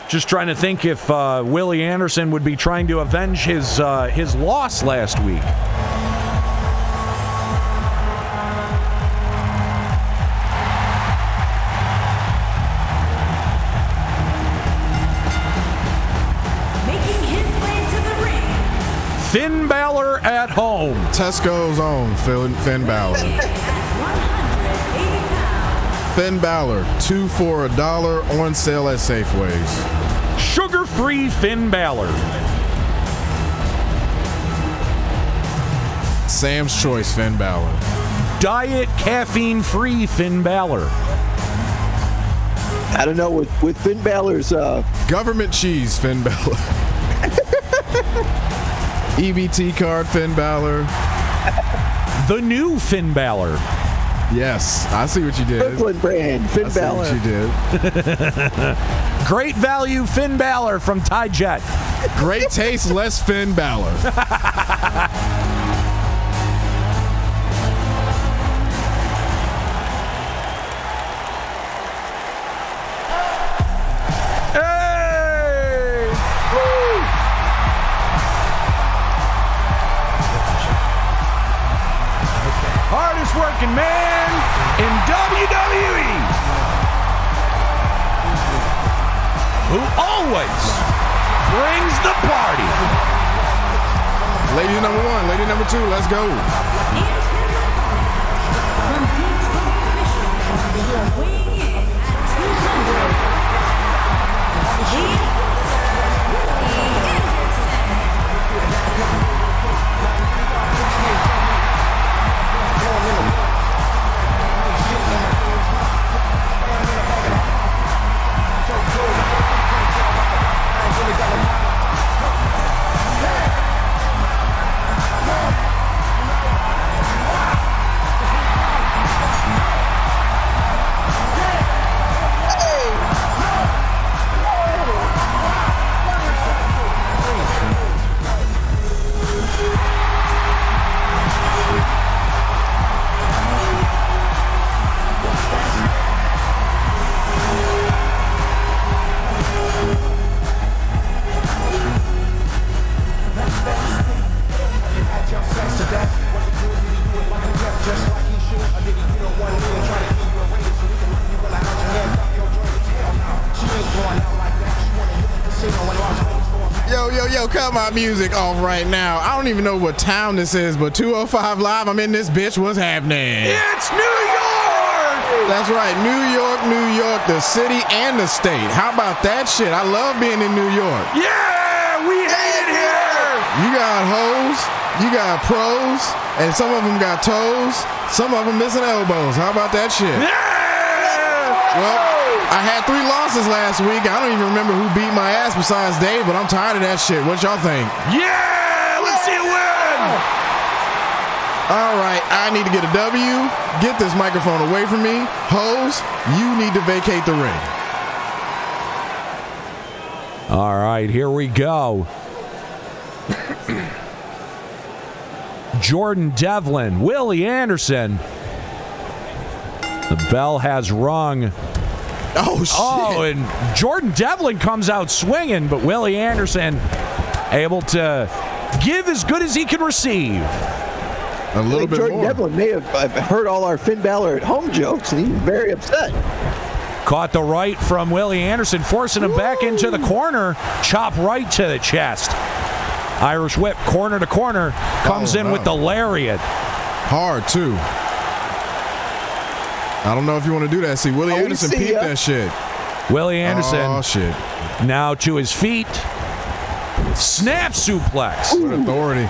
Just trying to think if Willie Anderson would be trying to avenge his loss last week. Finn Balor at home. Tesco's own Finn Balor. Finn Balor, 2 for $1 on sale at Safeways. Sugar-free Finn Balor. Sam's Choice Finn Balor. Diet caffeine-free Finn Balor. I don't know, with Finn Balor's... Government cheese Finn Balor. EBT card Finn Balor. The new Finn Balor. Yes, I see what you did. Brooklyn brand Finn Balor. I see what you did. Great value Finn Balor from TiJet. Great taste, less Finn Balor. Hardest working man in WWE. who always brings the party. Lady number 1, lady number 2, let's go. Yo, cut my music off right now. I don't even know what town this is, but 205 Live, I'm in this bitch. What's happening? It's New York! That's right, New York, the city and the state. How about that shit? I love being in New York. Yeah, we hate it here! You got hoes, you got pros, and some of them got toes, some of them missing elbows. How about that shit? Yeah! Well, I had 3 losses last week. I don't even remember who beat my ass besides Dave, but I'm tired of that shit. What y'all think? Yeah! Let's see it win! All right, I need to get a W. Get this microphone away from me. Hoes, you need to vacate the ring. All right, here we go. Jordan Devlin, Willie Anderson. The bell has rung. Oh, shit. Oh, and Jordan Devlin comes out swinging, but Willie Anderson able to give as good as he can receive. A little bit Jordan more. Devlin may have heard all our Finn Balor at home jokes, and he was very upset. Caught the right from Willie Anderson, forcing him back into the corner. Chop right to the chest. Irish whip, corner to corner. Comes in with the lariat. Hard, too. I don't know if you want to do that. See, Willie Anderson peeped that shit. Willie Anderson. Oh, shit. Now to his feet. Snap suplex. With authority.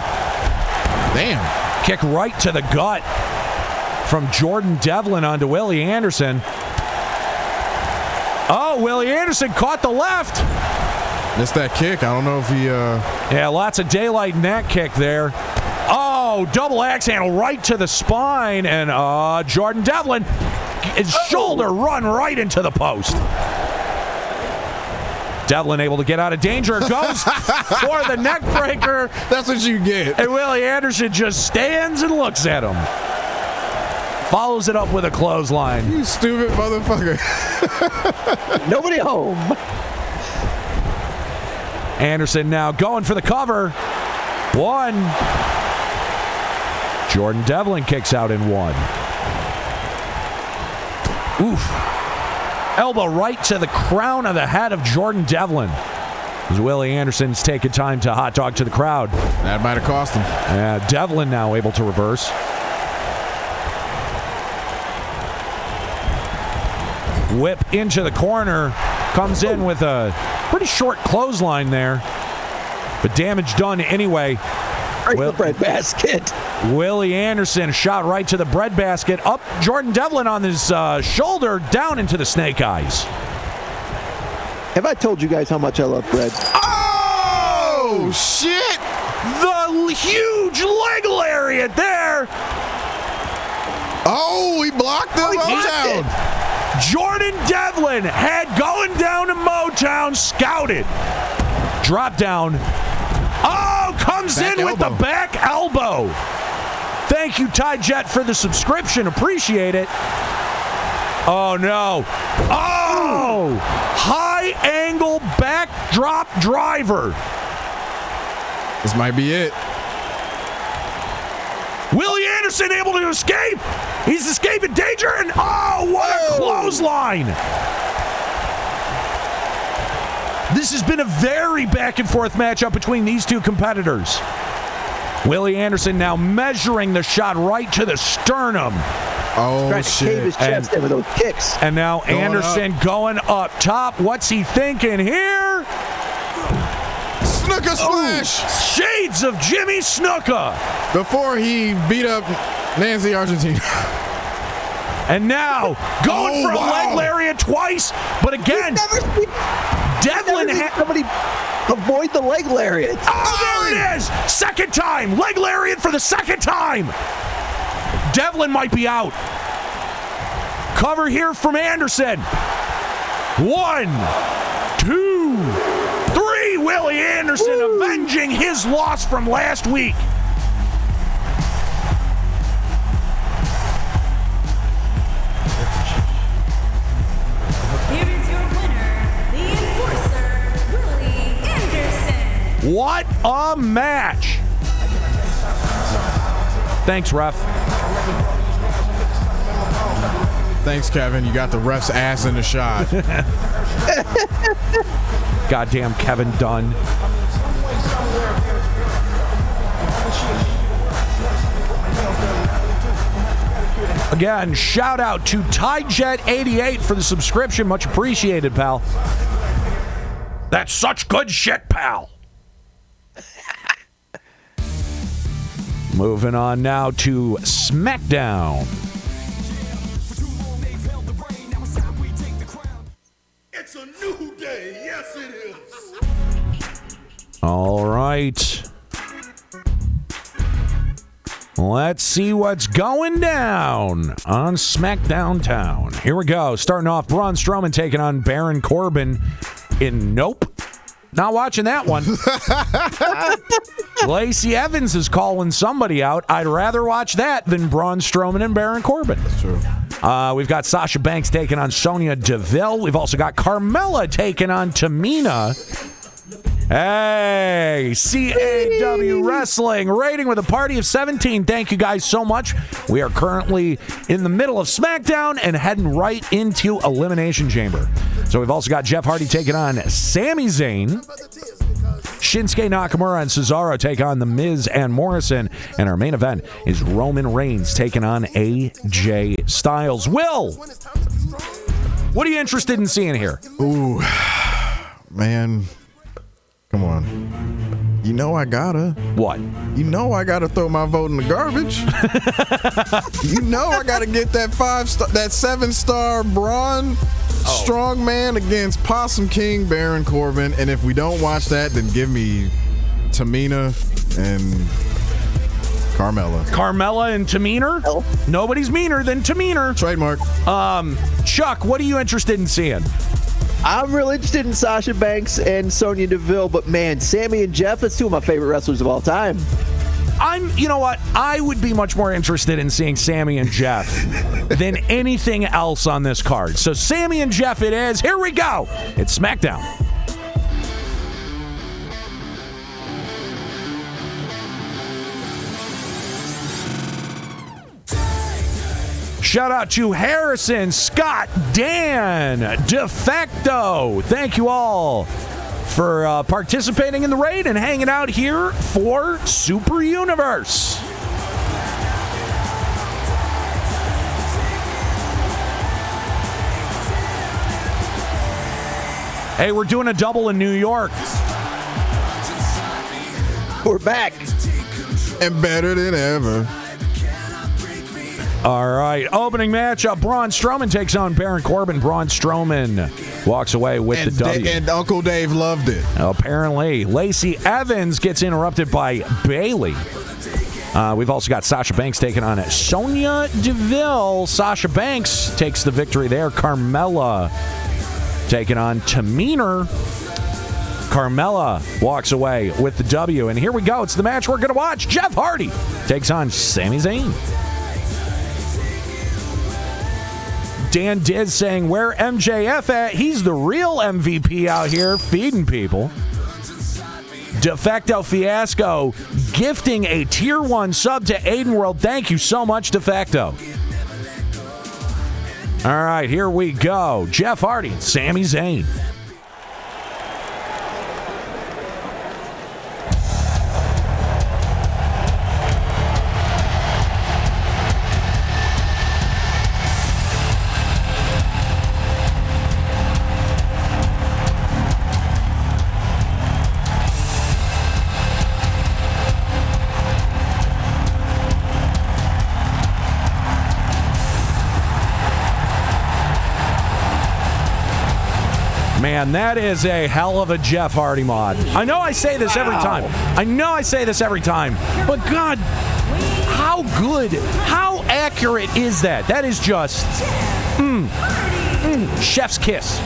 Damn. Kick right to the gut from Jordan Devlin onto Willie Anderson. Oh, Willie Anderson caught the left. Missed that kick. I don't know if he... Yeah, lots of daylight in that kick there. Oh, double axe handle right to the spine. And Jordan Devlin, his shoulder run right into the post. Devlin able to get out of danger. Goes for the neck breaker. That's what you get. And Willie Anderson just stands and looks at him. Follows it up with a clothesline. You stupid motherfucker. Nobody home. Anderson now going for the cover. 1. Jordan Devlin kicks out in 1. Oof. Elbow right to the crown of the head of Jordan Devlin. As Willie Anderson's taking time to hot dog to the crowd. That might have cost him. Devlin now able to reverse. Whip into the corner. Comes in with a pretty short clothesline there. But damage done anyway. Right to the bread basket. Willie Anderson shot right to the bread basket. Up Jordan Devlin on his shoulder, down into the snake eyes. Have I told you guys how much I love bread? Oh, shit! The huge leg lariat there. Oh, he blocked the Motown. Jordan Devlin had going down to Motown, scouted. Drop down. Oh, comes back in with elbow. the back elbow. Thank you, Ty Jet, for the subscription. Appreciate it. Oh, no. Oh! High angle backdrop driver. This might be it. Willie Anderson able to escape. He's escaping danger, and oh, what a clothesline. This has been a very back-and-forth matchup between these two competitors. Willie Anderson now measuring the shot right to the sternum. Oh, trying to cave his chest in with those kicks. And now Anderson going up top. What's he thinking here? Snuka splash! Shades of Jimmy Snuka. Before he beat up Nancy Argentina. And now going for a leg lariat twice, but again, Devlin had somebody avoid the leg lariat. Oh, there it is! Second time, leg lariat for the second time. Devlin might be out. Cover here from Anderson. 1, 2, 3. Willie Anderson avenging his loss from last week. Here is your winner, the Enforcer, Willie Anderson. What a match! Thanks, ref. Thanks, Kevin. You got the ref's ass in the shot. Goddamn Kevin Dunne. Again, shout out to TieJet88 for the subscription. Much appreciated, pal. That's such good shit, pal. Moving on now to Smackdown. It's a new day. Yes, it is. All right. Let's see what's going down on SmackDown Town. Here we go. Starting off, Braun Strowman taking on Baron Corbin in Nope. Not watching that one. Lacey Evans is calling somebody out. I'd rather watch that than Braun Strowman and Baron Corbin. That's true. We've got Sasha Banks taking on Sonya Deville. We've also got Carmella taking on Tamina. Hey, CAW Wrestling rating with a party of 17. Thank you guys so much. We are currently in the middle of SmackDown and heading right into Elimination Chamber. So we've also got Jeff Hardy taking on Sami Zayn. Shinsuke Nakamura and Cesaro take on The Miz and Morrison. And our main event is Roman Reigns taking on AJ Styles. Will, what are you interested in seeing here? Ooh, man. Come on. You know I gotta. What? You know I gotta throw my vote in the garbage. You know I gotta get that 7-star Braun Strongman against Possum King Baron Corbin. And if we don't watch that, then give me Tamina and Carmella. Carmella and Tamina? Oh. Nobody's meaner than Tamina. Trademark. Chuck, what are you interested in seeing? I'm really interested in Sasha Banks and Sonya Deville, but man, Sammy and Jeff, that's two of my favorite wrestlers of all time. You know what? I would be much more interested in seeing Sammy and Jeff than anything else on this card. So Sammy and Jeff it is. Here we go. It's SmackDown. Shout out to Harrison, Scott, Dan, Defecto. Thank you all for participating in the raid and hanging out here for Super Universe. Hey, we're doing a double in New York. We're back. And better than ever. All right, opening matchup, Braun Strowman takes on Baron Corbin. Braun Strowman walks away with the W. And Uncle Dave loved it. Apparently. Lacey Evans gets interrupted by Bayley. We've also got Sasha Banks taking on Sonya Deville. Sasha Banks takes the victory there. Carmella taking on Tamina. Carmella walks away with the W. And here we go. It's the match we're going to watch. Jeff Hardy takes on Sami Zayn. Dan Diz saying, where MJF at? He's the real MVP out here feeding people. Defecto Fiasco gifting a Tier 1 sub to Aiden World. Thank you so much, Defecto. All right, here we go. Jeff Hardy, Sami Zayn. Man, that is a hell of a Jeff Hardy mod. I know I say this every time. But God, how good, how accurate is that? That is just chef's kiss.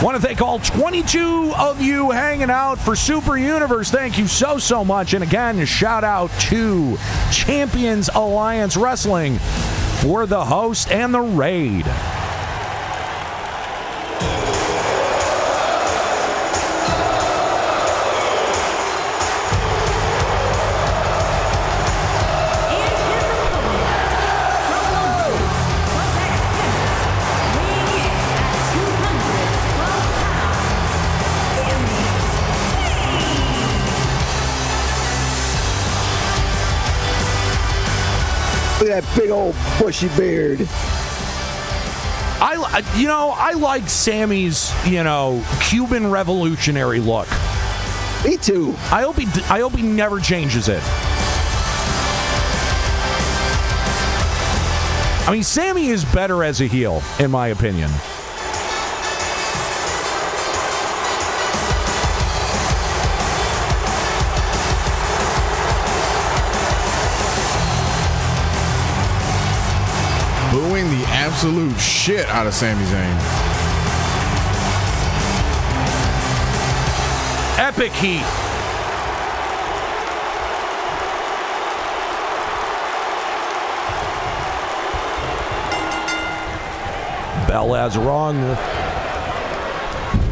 Want to thank all 22 of you hanging out for Super Universe. Thank you so much. And again, shout out to Champions Alliance Wrestling for the host and the raid. Look at that big old bushy beard. I like Sammy's, Cuban revolutionary look. Me too. I hope he never changes it. I mean, Sammy is better as a heel, in my opinion. Booing the absolute shit out of Sami Zayn. Epic heat. Bella's wrong.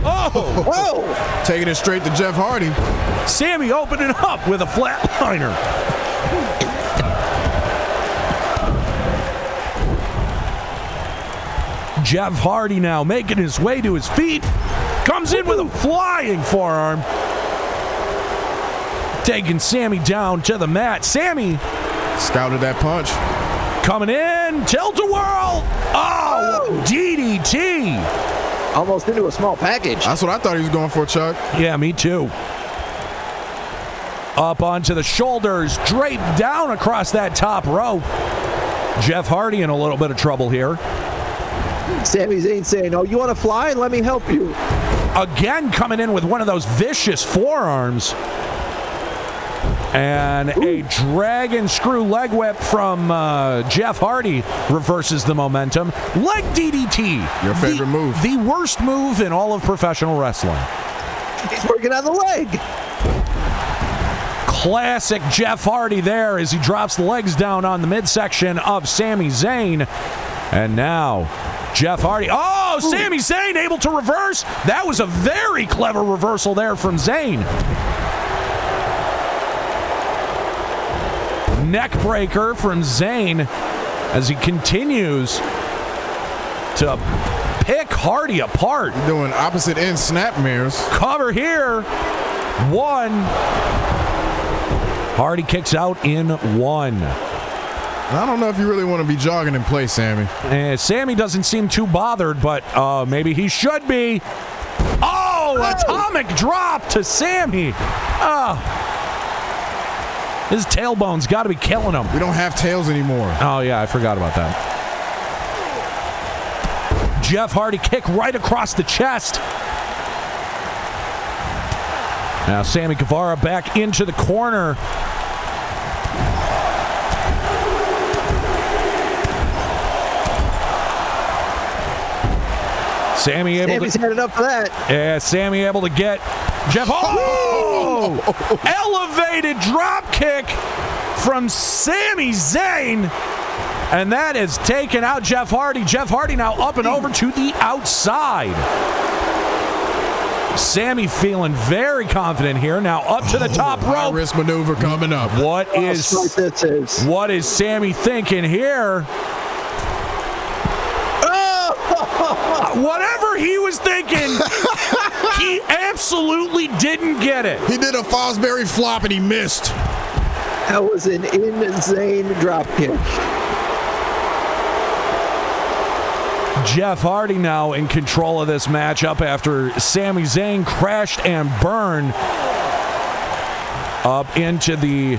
Oh! Whoa! Taking it straight to Jeff Hardy. Sammy opening up with a flatliner. Jeff Hardy now making his way to his feet. Comes in with a flying forearm. Taking Sammy down to the mat. Sammy scouted that punch. Coming in. Tilt-a-whirl. Oh, DDT. Almost into a small package. That's what I thought he was going for, Chuck. Yeah, me too. Up onto the shoulders. Draped down across that top rope. Jeff Hardy in a little bit of trouble here. Sami Zayn saying, "Oh, you want to fly? Let me help you." Again, coming in with one of those vicious forearms. And a dragon screw leg whip from Jeff Hardy reverses the momentum. Leg DDT. Your favorite move. The worst move in all of professional wrestling. He's working on the leg. Classic Jeff Hardy there as he drops the legs down on the midsection of Sami Zayn. And now Jeff Hardy. Oh, Sami Zayn able to reverse. That was a very clever reversal there from Zayn. Neck breaker from Zayn as he continues to pick Hardy apart. Doing opposite end snap mirrors. Cover here. One. Hardy kicks out in one. I don't know if you really want to be jogging in place, Sammy. Sammy doesn't seem too bothered, but maybe he should be. Oh, atomic drop to Sammy. His tailbone's got to be killing him. We don't have tails anymore. Oh, yeah, I forgot about that. Jeff Hardy kick right across the chest. Now Sammy Guevara back into the corner. Sammy's headed up for that. Yeah, Sammy able to get Jeff. Oh! Elevated drop kick from Sami Zayn. And that has taken out Jeff Hardy. Jeff Hardy now up and over to the outside. Sammy feeling very confident here. Now up to the top rope. High risk maneuver coming up. What is Sammy thinking here? Whatever he was thinking, he absolutely didn't get it. He did a Fosbury flop and he missed. That was an insane drop kick. Jeff Hardy now in control of this matchup after Sami Zayn crashed and burned up into the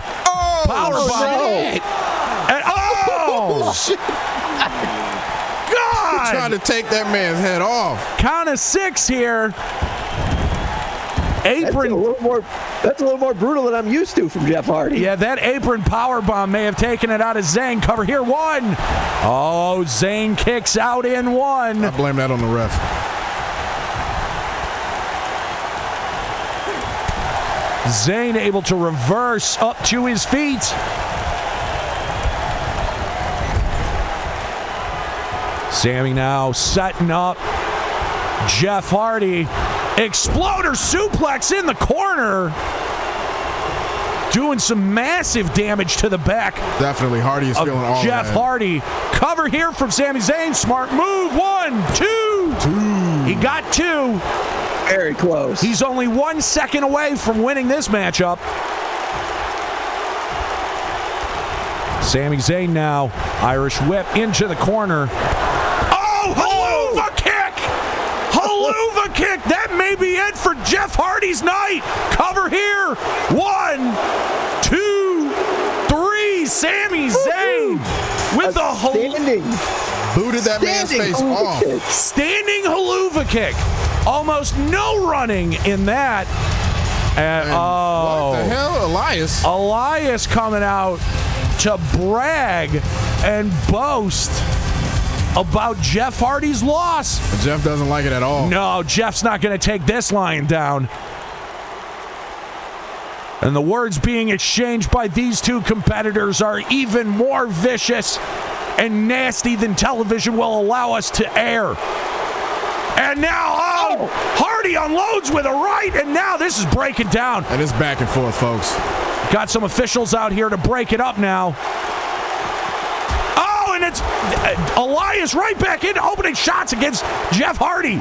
powerbomb. Shit. God! Trying to take that man's head off. Count of 6 here. Apron. That's a little more brutal than I'm used to from Jeff Hardy. Yeah, that apron powerbomb may have taken it out of Zayn. Cover here, 1. Oh, Zayn kicks out in 1. I blame that on the ref. Zayn able to reverse up to his feet. Sammy now setting up Jeff Hardy. Exploder suplex in the corner. Doing some massive damage to the back. Definitely, Hardy is feeling all Jeff that. Hardy. Cover here from Sami Zayn. Smart move. 1, 2. He got 2. Very close. He's only 1 second away from winning this matchup. Sami Zayn now. Irish whip into the corner. Haluva kick! Haluva kick! That may be it for Jeff Hardy's night! Cover here! 1, 2, 3. Sami Zayn with the booted that man's face off. Standing Haluva kick. Almost no running in that. And what the hell? Elias coming out to brag and boast about Jeff Hardy's loss. Jeff doesn't like it at all. No, Jeff's not going to take this lying down. And the words being exchanged by these two competitors are even more vicious and nasty than television will allow us to air. And now, Hardy unloads with a right, and now this is breaking down. And it's back and forth, folks. Got some officials out here to break it up now. And it's Elias right back in, opening shots against Jeff Hardy.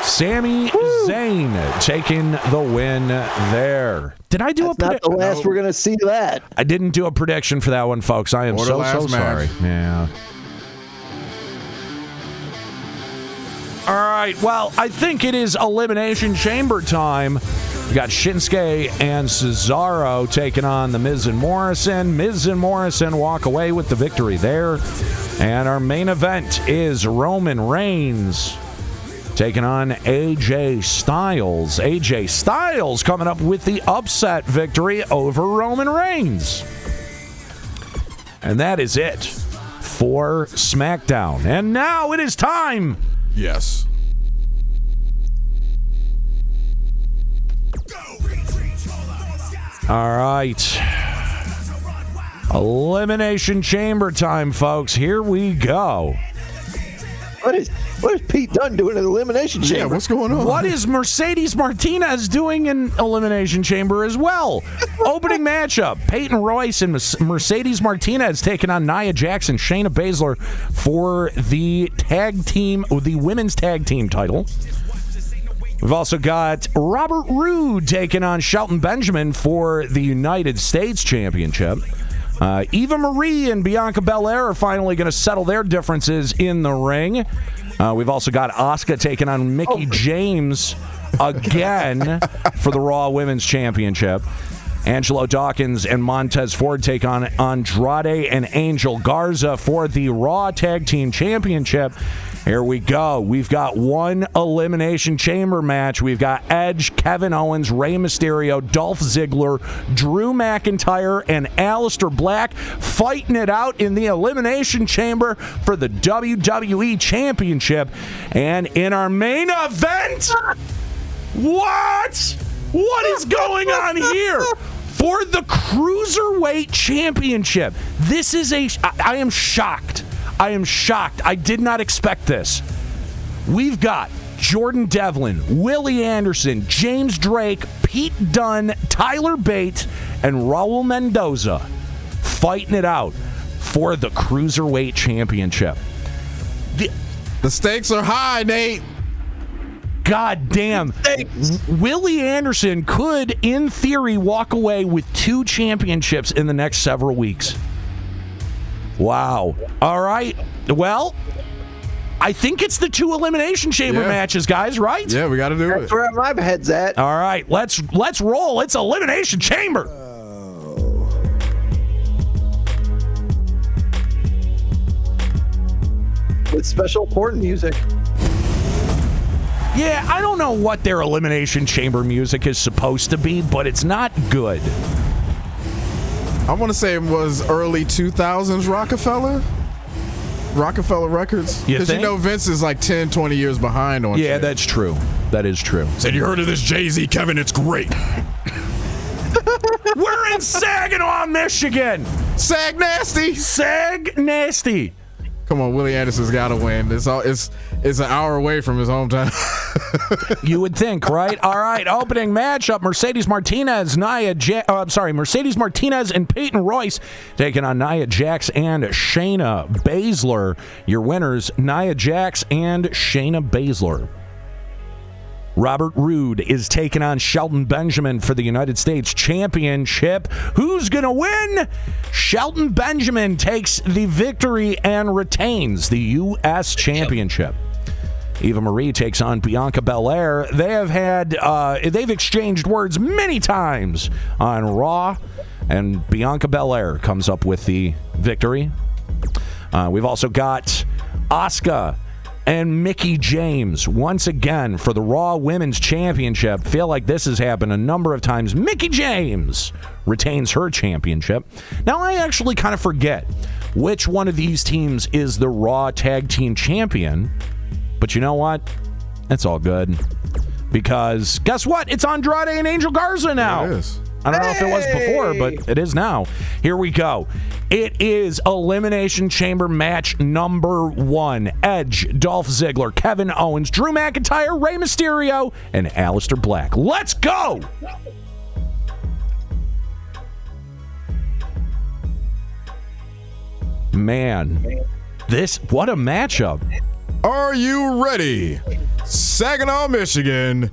Sami Zayn taking the win there. Did I do That's not the last we're going to see that. I didn't do a prediction for that one, folks. I am so sorry. Yeah. All right. Well, I think it is Elimination Chamber time. We got Shinsuke and Cesaro taking on the Miz and Morrison. Miz and Morrison walk away with the victory there. And our main event is Roman Reigns taking on AJ Styles. AJ Styles coming up with the upset victory over Roman Reigns. And that is it for SmackDown. And now it is time. Yes. All right. Elimination Chamber time, folks. Here we go. What is Pete Dunne doing in the Elimination Chamber? Yeah, what's going on? What is Mercedes Martinez doing in Elimination Chamber as well? Opening matchup, Peyton Royce and Mercedes Martinez taking on Nia Jax and Shayna Baszler for the women's tag team title. We've also got Robert Roode taking on Shelton Benjamin for the United States Championship. Eva Marie and Bianca Belair are finally going to settle their differences in the ring. We've also got Asuka taking on Mickie James again for the Raw Women's Championship. Angelo Dawkins and Montez Ford take on Andrade and Angel Garza for the Raw Tag Team Championship. Here we go. We've got one Elimination Chamber match. We've got Edge, Kevin Owens, Rey Mysterio, Dolph Ziggler, Drew McIntyre, and Alistair Black fighting it out in the Elimination Chamber for the WWE Championship. And in our main event, what is going on here? For the Cruiserweight Championship. This is I am shocked. I am shocked. I did not expect this. We've got Jordan Devlin, Willie Anderson, James Drake, Pete Dunne, Tyler Bate, and Raul Mendoza fighting it out for the Cruiserweight Championship. The stakes are high, Nate. God damn. Willie Anderson could, in theory, walk away with 2 championships in the next several weeks. Wow. All right. Well, I think it's the 2 Elimination Chamber matches, guys, right? Yeah, we got to do it. That's where my head's at. All right, let's roll. It's Elimination Chamber. With special important music. Yeah, I don't know what their Elimination Chamber music is supposed to be, but it's not good. I want to say it was early 2000s Rockefeller Records. Because you know Vince is like 10, 20 years behind on shit. That's true. That is true. Said, you heard of this Jay-Z, Kevin? It's great. We're in Saginaw, Michigan. Sag Nasty. Sag Nasty. Come on, Willie Anderson's got to win. It's an hour away from his hometown. You would think, right? All right, opening matchup: Mercedes Martinez and Peyton Royce taking on Nia Jax and Shayna Baszler. Your winners: Nia Jax and Shayna Baszler. Robert Roode is taking on Shelton Benjamin for the United States Championship. Who's going to win? Shelton Benjamin takes the victory and retains the U.S. Championship. Eva Marie takes on Bianca Belair. They've exchanged words many times on Raw, and Bianca Belair comes up with the victory. We've also got Asuka and Mickie James once again for the Raw Women's Championship. Feel like this has happened a number of times. Mickie James retains her championship. Now, I actually kind of forget which one of these teams is the Raw Tag Team Champion, but you know what? It's all good. Because guess what? It's Andrade and Angel Garza now. It is. I don't know if it was before, but it is now. Here we go. It is Elimination Chamber match number 1. Edge, Dolph Ziggler, Kevin Owens, Drew McIntyre, Rey Mysterio, and Alistair Black. Let's go! Man, what a matchup. Are you ready? Saginaw, Michigan.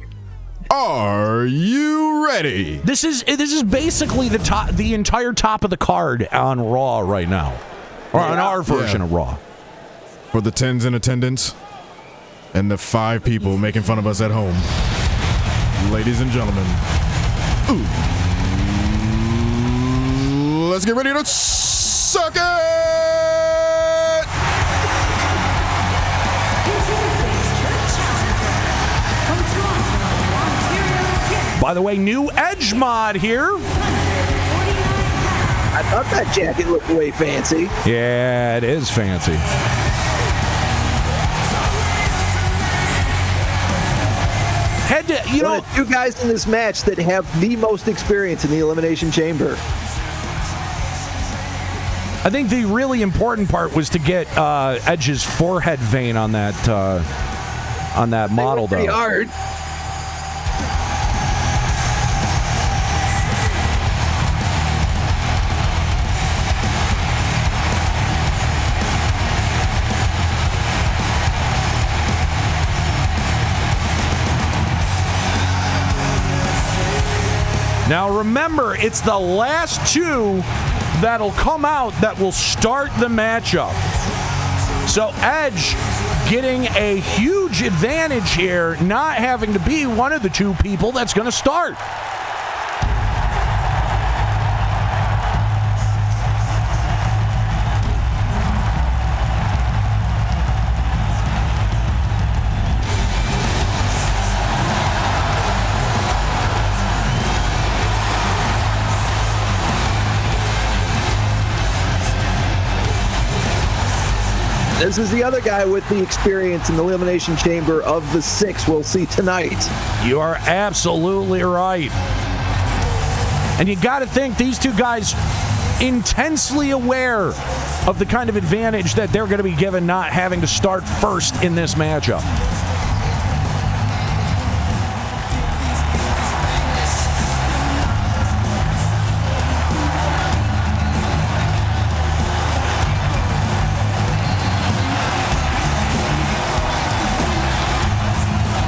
Are you ready? This is basically the entire top of the card on Raw right now, or on our version of Raw. For the 10s in attendance and the 5 people making fun of us at home, ladies and gentlemen, let's get ready to suck it. By the way, new Edge mod here. I thought that jacket looked way fancy. Yeah, it is fancy. You know, 2 guys in this match that have the most experience in the Elimination Chamber. I think the really important part was to get Edge's forehead vein on that model, though. Pretty hard. Now remember, it's the last 2 that'll come out that will start the matchup. So Edge getting a huge advantage here, not having to be one of the 2 people that's going to start. This is the other guy with the experience in the Elimination Chamber of the 6 we'll see tonight. You are absolutely right. And you got to think these 2 guys intensely aware of the kind of advantage that they're going to be given not having to start first in this matchup.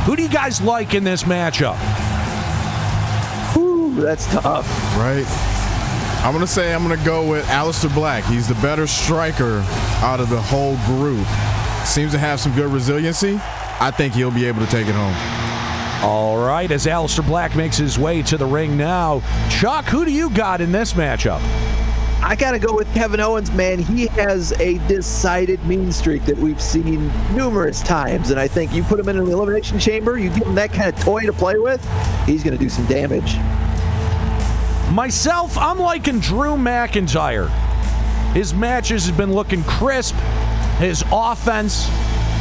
Who do you guys like in this matchup? Ooh, that's tough. Right. I'm going to go with Alistair Black. He's the better striker out of the whole group. Seems to have some good resiliency. I think he'll be able to take it home. All right, as Alistair Black makes his way to the ring now. Chuck, who do you got in this matchup? I got to go with Kevin Owens, man. He has a decided mean streak that we've seen numerous times, and I think you put him in an Elimination Chamber, you give him that kind of toy to play with, he's going to do some damage. Myself, I'm liking Drew McIntyre. His matches have been looking crisp. His offense,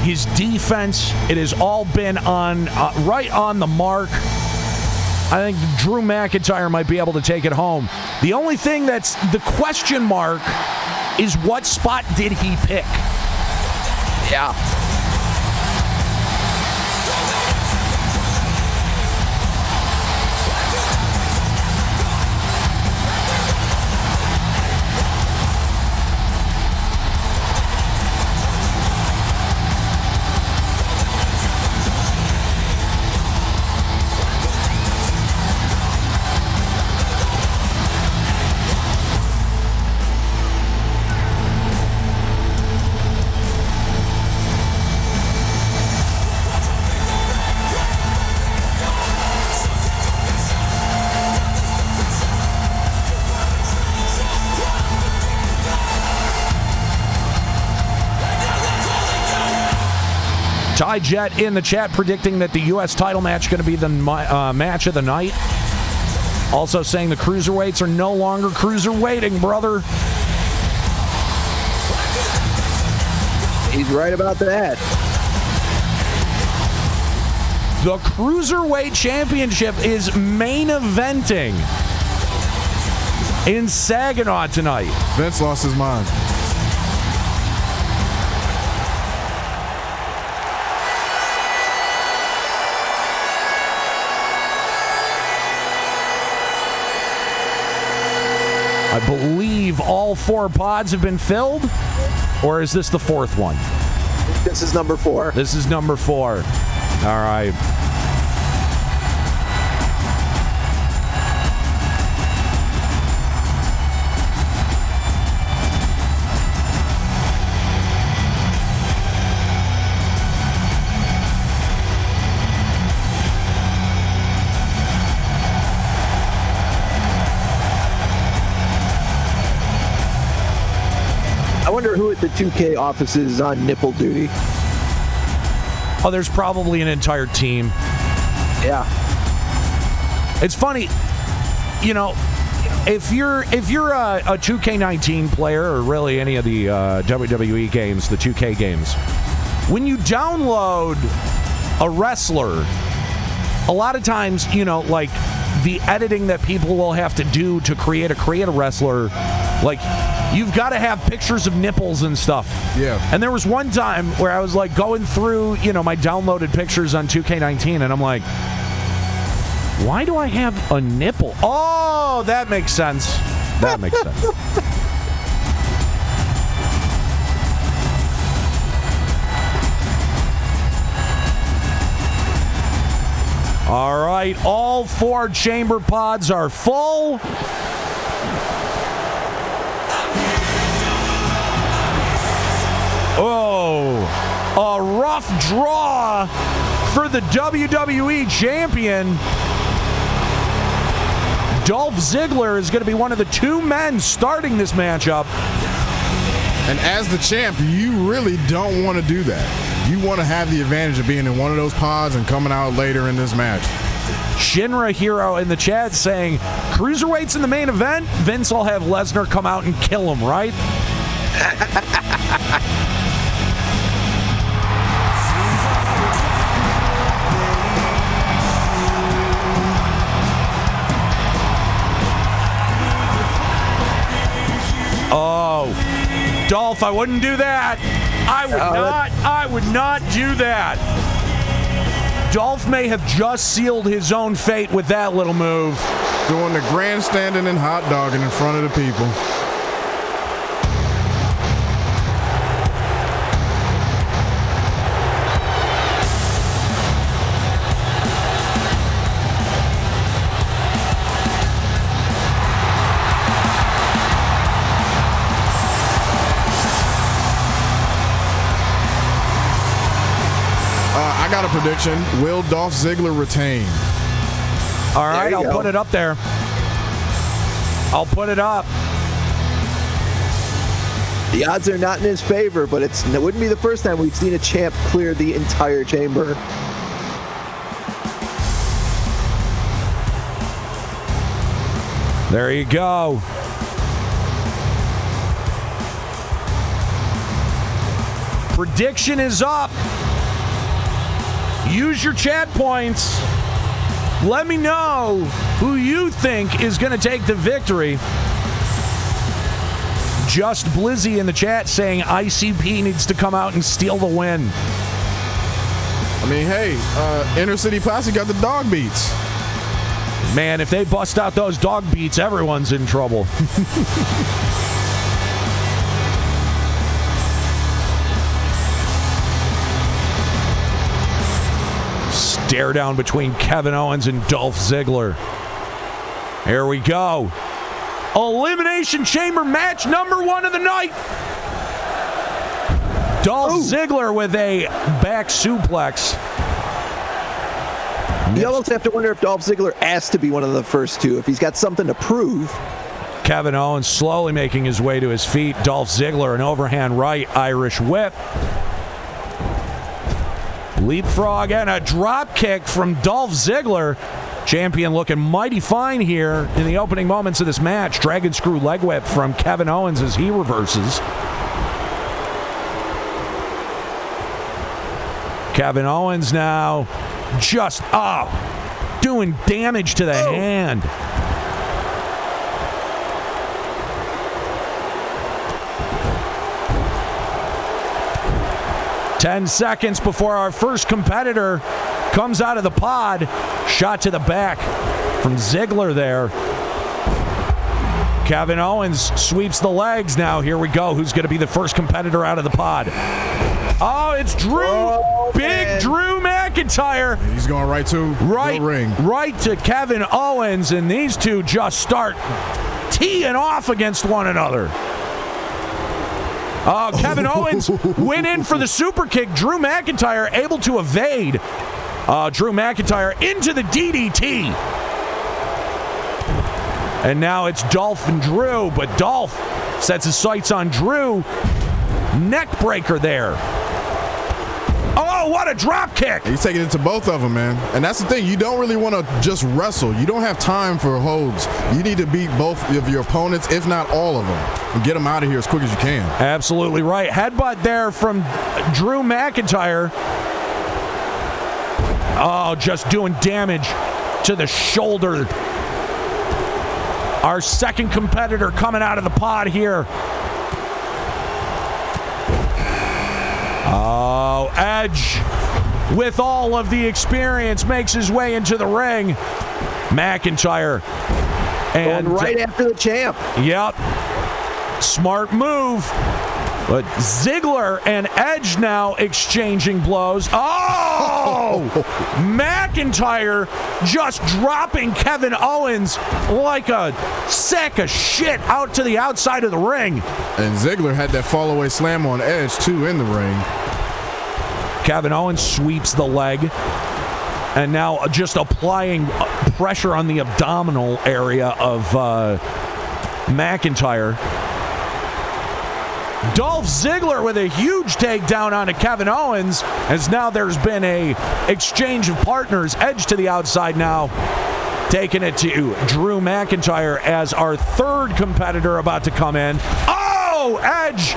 his defense, it has all been on right on the mark. I think Drew McIntyre might be able to take it home. The only thing that's the question mark is what spot did he pick? Yeah. Ty Jet in the chat predicting that the U.S. title match is going to be the match of the night. Also saying the cruiserweights are no longer cruiserweighting, brother. He's right about that. The Cruiserweight Championship is main eventing in Saginaw tonight. Vince lost his mind. I believe all 4 pods have been filled, or is this the 4th one? This is number 4. This is number 4. All right. I wonder who at the 2K office is on nipple duty. Oh, there's probably an entire team. Yeah. It's funny, you know, if you're a 2K19 player or really any of the WWE games, the 2K games, when you download a wrestler, a lot of times, you know, like the editing that people will have to do to create a wrestler, like you've got to have pictures of nipples and stuff. Yeah. And there was one time where I was like going through, you know, my downloaded pictures on 2K19 and I'm like, why do I have a nipple? Oh, that makes sense. That makes sense. All right, all 4 chamber pods are full. Oh, a rough draw for the WWE champion. Dolph Ziggler is going to be one of the 2 men starting this matchup. And as the champ, you really don't want to do that. You want to have the advantage of being in one of those pods and coming out later in this match. Shinra Hero in the chat saying, Cruiserweights in the main event? Vince will have Lesnar come out and kill him, right? Oh, Dolph, I wouldn't do that. I would not do that. Dolph may have just sealed his own fate with that little move. Doing the grandstanding and hot dogging in front of the people. I got a prediction. Will Dolph Ziggler retain? All right, I'll put it up there. I'll put it up. The odds are not in his favor, but it wouldn't be the first time we've seen a champ clear the entire chamber. There you go. Prediction is up. Use your chat points. Let me know who you think is going to take the victory. Just Blizzy in the chat saying ICP needs to come out and steal the win. I mean, hey, Inner City Classic got the dog beats. Man, if they bust out those dog beats, everyone's in trouble. Stare down between Kevin Owens and Dolph Ziggler. Here we go. Elimination Chamber match number 1 of the night. Dolph Ziggler with a back suplex. You almost have to wonder if Dolph Ziggler asked to be one of the first two, if he's got something to prove. Kevin Owens slowly making his way to his feet. Dolph Ziggler, an overhand right Irish whip. Leapfrog and a drop kick from Dolph Ziggler. Champion looking mighty fine here in the opening moments of this match. Dragon screw leg whip from Kevin Owens as he reverses. Kevin Owens now just, doing damage to the hand. Ten seconds before our first competitor comes out of the pod. Shot to the back from Ziggler there. Kevin Owens sweeps the legs now. Here we go. Who's going to be the first competitor out of the pod? Oh, it's Drew. Big Drew McIntyre. He's going right to the ring. Right to Kevin Owens, and these two just start teeing off against one another. Kevin Owens went in for the super kick. Drew McIntyre able to evade. Drew McIntyre into the DDT. And now it's Dolph and Drew, but Dolph sets his sights on Drew. Neck breaker there. Oh, what a drop kick. He's taking it to both of them, man. And that's the thing. You don't really want to just wrestle. You don't have time for holds. You need to beat both of your opponents, if not all of them, and get them out of here as quick as you can. Absolutely right. Headbutt there from Drew McIntyre. Oh, just doing damage to the shoulder. Our second competitor coming out of the pod here. Oh, Edge, with all of the experience, makes his way into the ring. McIntyre. And going right after the champ. Yep. Smart move. But Ziggler and Edge now exchanging blows. Oh! McIntyre just dropping Kevin Owens like a sack of shit out to the outside of the ring. And Ziggler had that fall-away slam on Edge, too, in the ring. Kevin Owens sweeps the leg. And now just applying pressure on the abdominal area of McIntyre. Dolph Ziggler with a huge takedown onto Kevin Owens, as now there's been a exchange of partners. Edge to the outside now, taking it to Drew McIntyre as our third competitor about to come in. Oh, Edge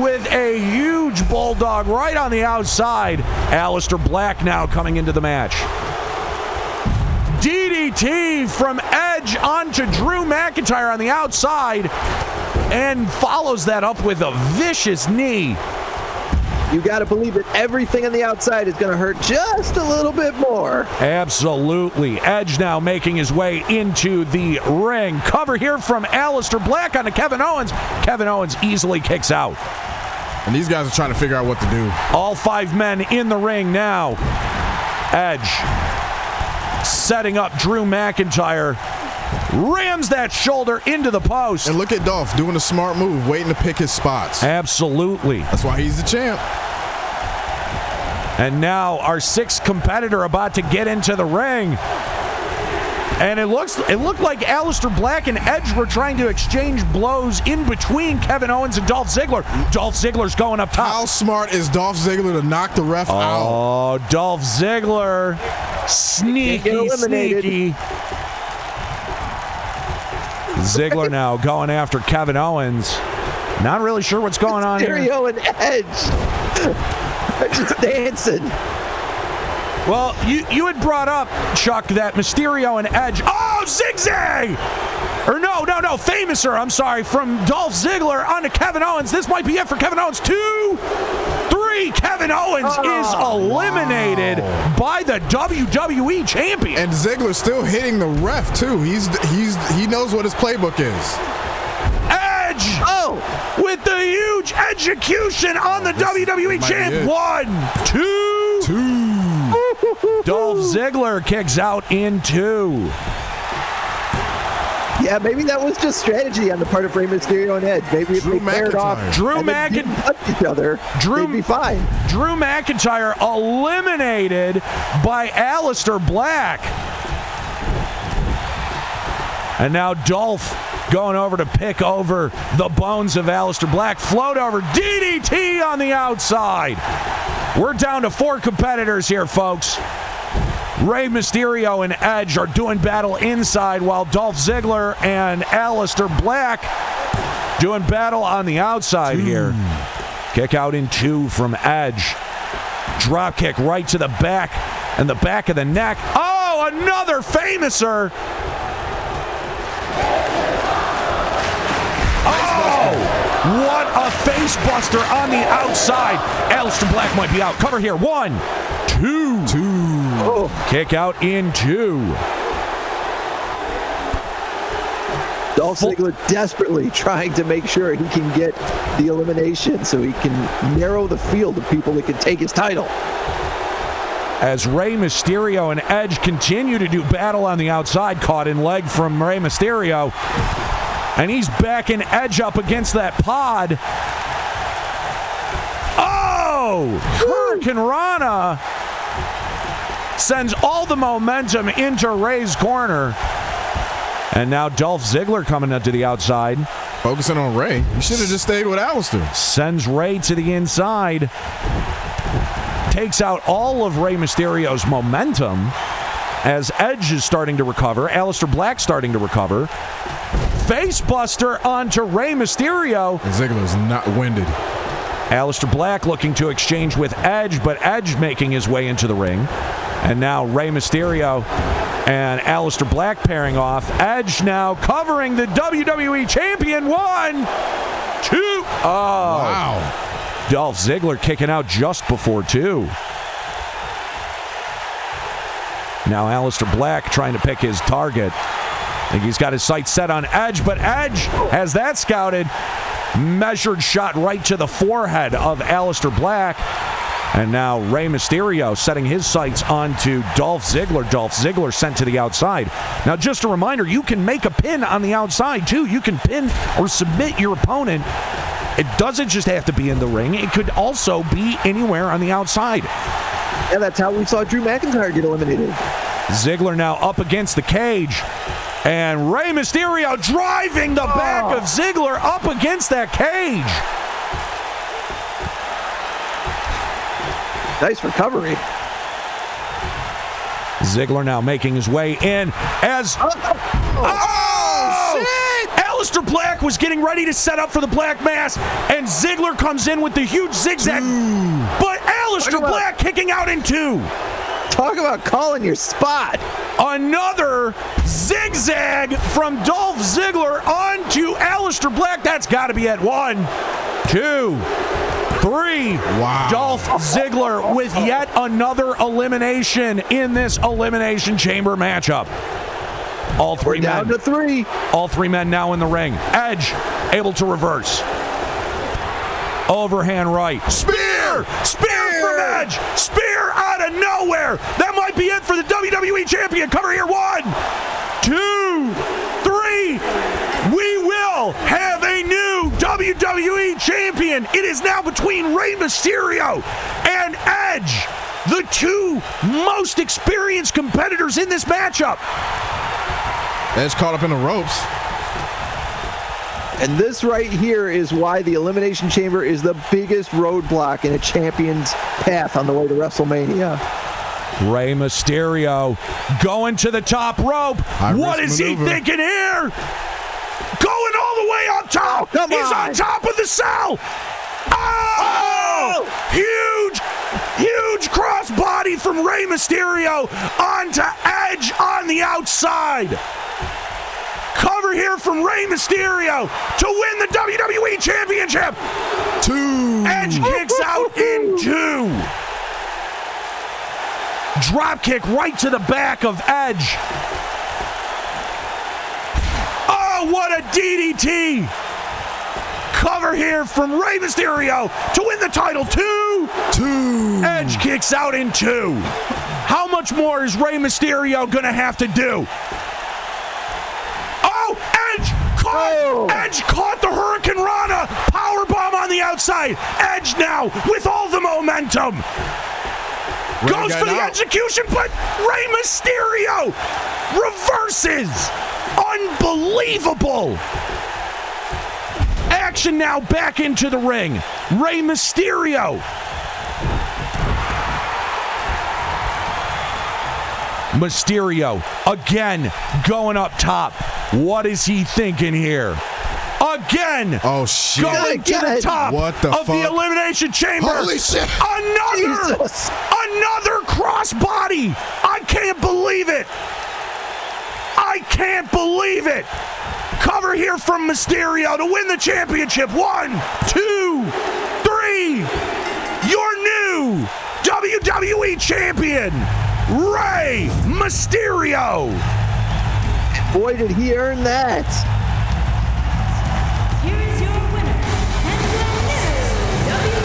with a huge bulldog right on the outside. Alistair Black now coming into the match. DDT from Edge onto Drew McIntyre on the outside, and follows that up with a vicious knee. You got to believe that everything on the outside is going to hurt just a little bit more. Absolutely. Edge now making his way into the ring. Cover here from Alistair Black onto Kevin Owens. Kevin Owens easily kicks out. And these guys are trying to figure out what to do. All five men in the ring now. Edge setting up Drew McIntyre. Rams that shoulder into the post. And look at Dolph doing a smart move, waiting to pick his spots. Absolutely. That's why he's the champ. And now our sixth competitor about to get into the ring. And it looked like Alistair Black and Edge were trying to exchange blows in between Kevin Owens and Dolph Ziggler. Dolph Ziggler's going up top. How smart is Dolph Ziggler to knock the ref out? Oh, Dolph Ziggler. Sneaky. Ziggler now going after Kevin Owens. Not really sure what's going on here. Mysterio and Edge. They're just dancing. Well, you had brought up, Chuck, that Mysterio and Edge. Oh, zigzag! Or no, Famouser, I'm sorry, from Dolph Ziggler onto Kevin Owens. This might be it for Kevin Owens. 2, 3. Kevin Owens is eliminated by the WWE Champion. And Ziggler's still hitting the ref, too. He knows what his playbook is. Edge! With the huge execution on the WWE Champ. 1, 2. Dolph Ziggler kicks out in 2. Yeah, maybe that was just strategy on the part of Rey Mysterio and Edge. Maybe if they paired off each other, they'd be fine. Drew McIntyre eliminated by Alistair Black. And now Dolph going over to pick over the bones of Alistair Black. Float over, DDT on the outside. We're down to 4 competitors here, folks. Rey Mysterio and Edge are doing battle inside, while Dolph Ziggler and Alistair Black doing battle on the outside here. Kick out in 2 from Edge. Drop kick right to the back and the back of the neck. Oh, another Famouser. Oh, what a face buster on the outside. Alistair Black might be out. Cover here. 1, 2. Kick out in 2. Dolph Ziggler desperately trying to make sure he can get the elimination so he can narrow the field of people that can take his title. As Rey Mysterio and Edge continue to do battle on the outside, caught in leg from Rey Mysterio. And he's backing Edge up against that pod. Oh! Hurricane Rana sends all the momentum into Rey's corner. And now Dolph Ziggler coming up to the outside. Focusing on Rey. You should have just stayed with Alistair. Sends Rey to the inside. Takes out all of Rey Mysterio's momentum as Edge is starting to recover. Alistair Black starting to recover. Facebuster onto Rey Mysterio. And Ziggler's not winded. Alistair Black looking to exchange with Edge, but Edge making his way into the ring. And now Rey Mysterio and Alistair Black pairing off. Edge now covering the WWE Champion. 1, 2. Oh. Wow. Dolph Ziggler kicking out just before 2. Now Alistair Black trying to pick his target. I think he's got his sights set on Edge, but Edge has that scouted. Measured shot right to the forehead of Alistair Black. And now Rey Mysterio setting his sights onto Dolph Ziggler. Dolph Ziggler sent to the outside. Now, just a reminder, you can make a pin on the outside, too. You can pin or submit your opponent. It doesn't just have to be in the ring. It could also be anywhere on the outside. Yeah, that's how we saw Drew McIntyre get eliminated. Ziggler now up against the cage. And Rey Mysterio driving the back of Ziggler up against that cage. Nice recovery. Ziggler now making his way in as... shit! Alistair Black was getting ready to set up for the Black Mass, and Ziggler comes in with the huge zigzag. But Alistair Black kicking out in 2. Talk about calling your spot. Another zigzag from Dolph Ziggler onto Alistair Black. That's got to be at 1, 2, 3. Wow. Dolph Ziggler with yet another elimination in this Elimination Chamber matchup. All 3 men. Down to 3. All 3 men now in the ring. Edge able to reverse. Overhand right. Spear! Spear from Edge! Spear out of nowhere! That might be it for the WWE Champion. Cover here. 1, 2, 3. We will have a new WWE Champion. It is now between Rey Mysterio and Edge. the two most experienced competitors in this matchup. Edge caught up in the ropes. And this right here is why the Elimination Chamber is the biggest roadblock in a champion's path on the way to WrestleMania. Rey Mysterio going to the top rope. What is he thinking here? Going all the way up top. He's on top of the cell. Oh! Huge crossbody from Rey Mysterio onto Edge on the outside. Cover here from Rey Mysterio to win the WWE Championship. 2. Edge kicks out in 2. Drop kick right to the back of Edge. Oh, what a DDT. Cover here from Rey Mysterio to win the title. 2. Edge kicks out in 2. How much more is Rey Mysterio going to have to do? Edge caught the Hurricane Rana. Powerbomb on the outside. Edge now with all the momentum. Goes for the execution, but Rey Mysterio reverses. Unbelievable. Action now back into the ring. Rey Mysterio. Mysterio again going up top. What is he thinking here? Again. Oh shit. Going to the top of the Elimination Chamber. Holy shit. Another crossbody. I can't believe it. I can't believe it. Cover here from Mysterio to win the championship. 1, 2, 3. Your new WWE champion, Rey Mysterio. Boy, did he earn that. Here is your winner and the new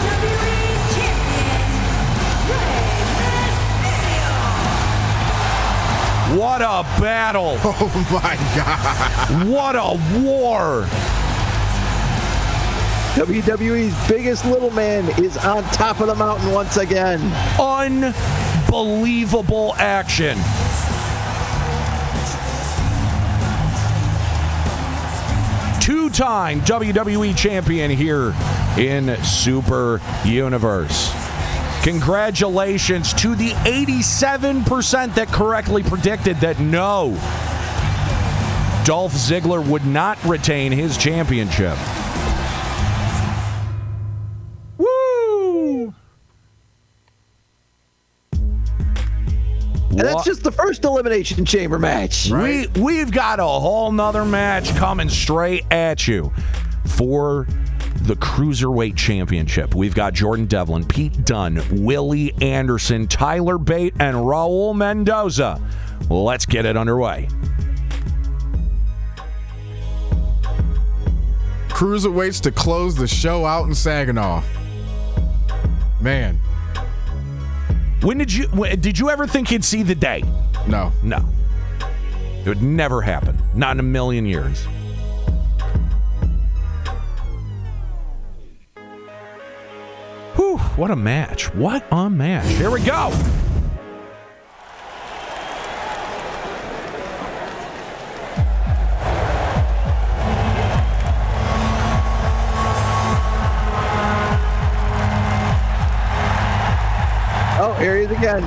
WWE champion, Rey Mysterio. What a battle. Oh my God. What a war. WWE's biggest little man is on top of the mountain once again. Unbelievable action. Two-time WWE champion here in Super Universe. Congratulations to the 87% that correctly predicted that no, Dolph Ziggler would not retain his championship. Woo! And that's just the first Elimination Chamber match. Right? We've got a whole nother match coming straight at you for the Cruiserweight Championship. We've got Jordan Devlin, Pete Dunne, Willie Anderson, Tyler Bate, and Raul Mendoza. Well, let's get it underway. Cruiserweights to close the show out in Saginaw. Man. Did you ever think you'd see the day? No. It would never happen. Not in a million years. Whew, what a match. What a match. Here we go. Oh, here he is again.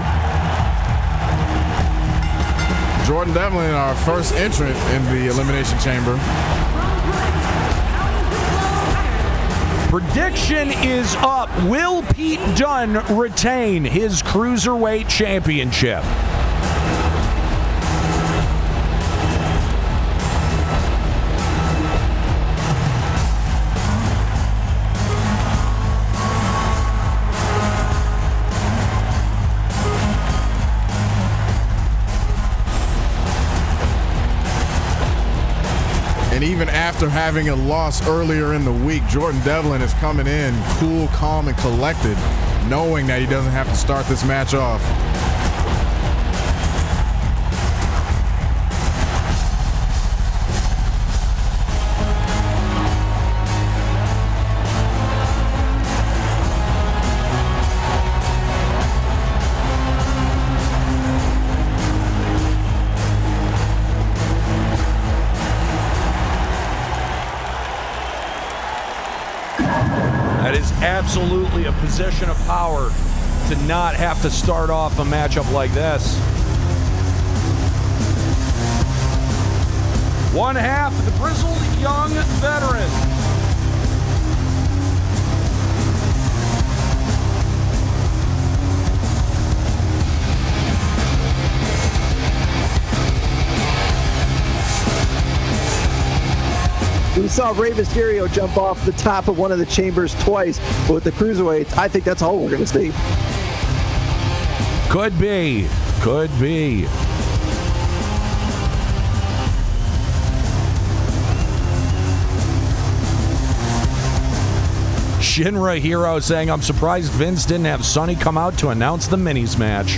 Jordan Devlin, our first entrant in the Elimination Chamber. Prediction is up. Will Pete Dunne retain his Cruiserweight Championship? And even after having a loss earlier in the week, Jordan Devlin is coming in cool, calm, and collected, knowing that he doesn't have to start this match off. absolutely a position of power to not have to start off a matchup like this. One half, the grizzled young veteran. We saw Rey Mysterio jump off the top of one of the chambers twice, but with the Cruiserweights, I think that's all we're going to see. Could be. Could be. Shinra Hero saying, I'm surprised Vince didn't have Sonny come out to announce the minis match.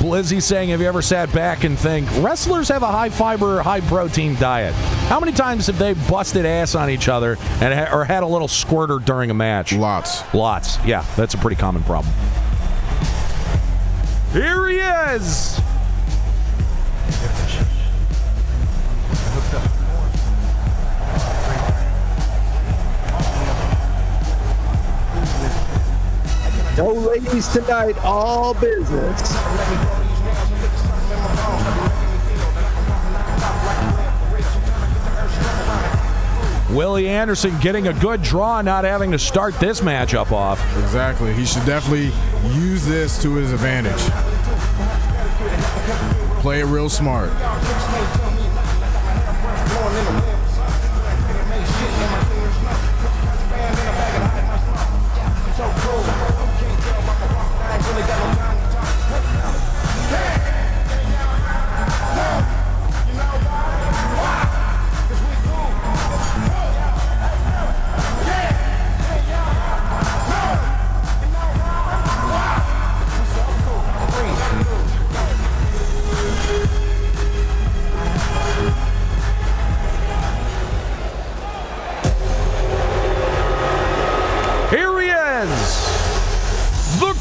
Blizzy saying, have you ever sat back and think, wrestlers have a high-fiber, high-protein diet? How many times have they busted ass on each other and or had a little squirter during a match? Lots. Lots. Yeah, that's a pretty common problem. Here he is! No ladies tonight, all business. Willie Anderson getting a good draw, not having to start this matchup off. Exactly. He should definitely use this to his advantage. Play it real smart.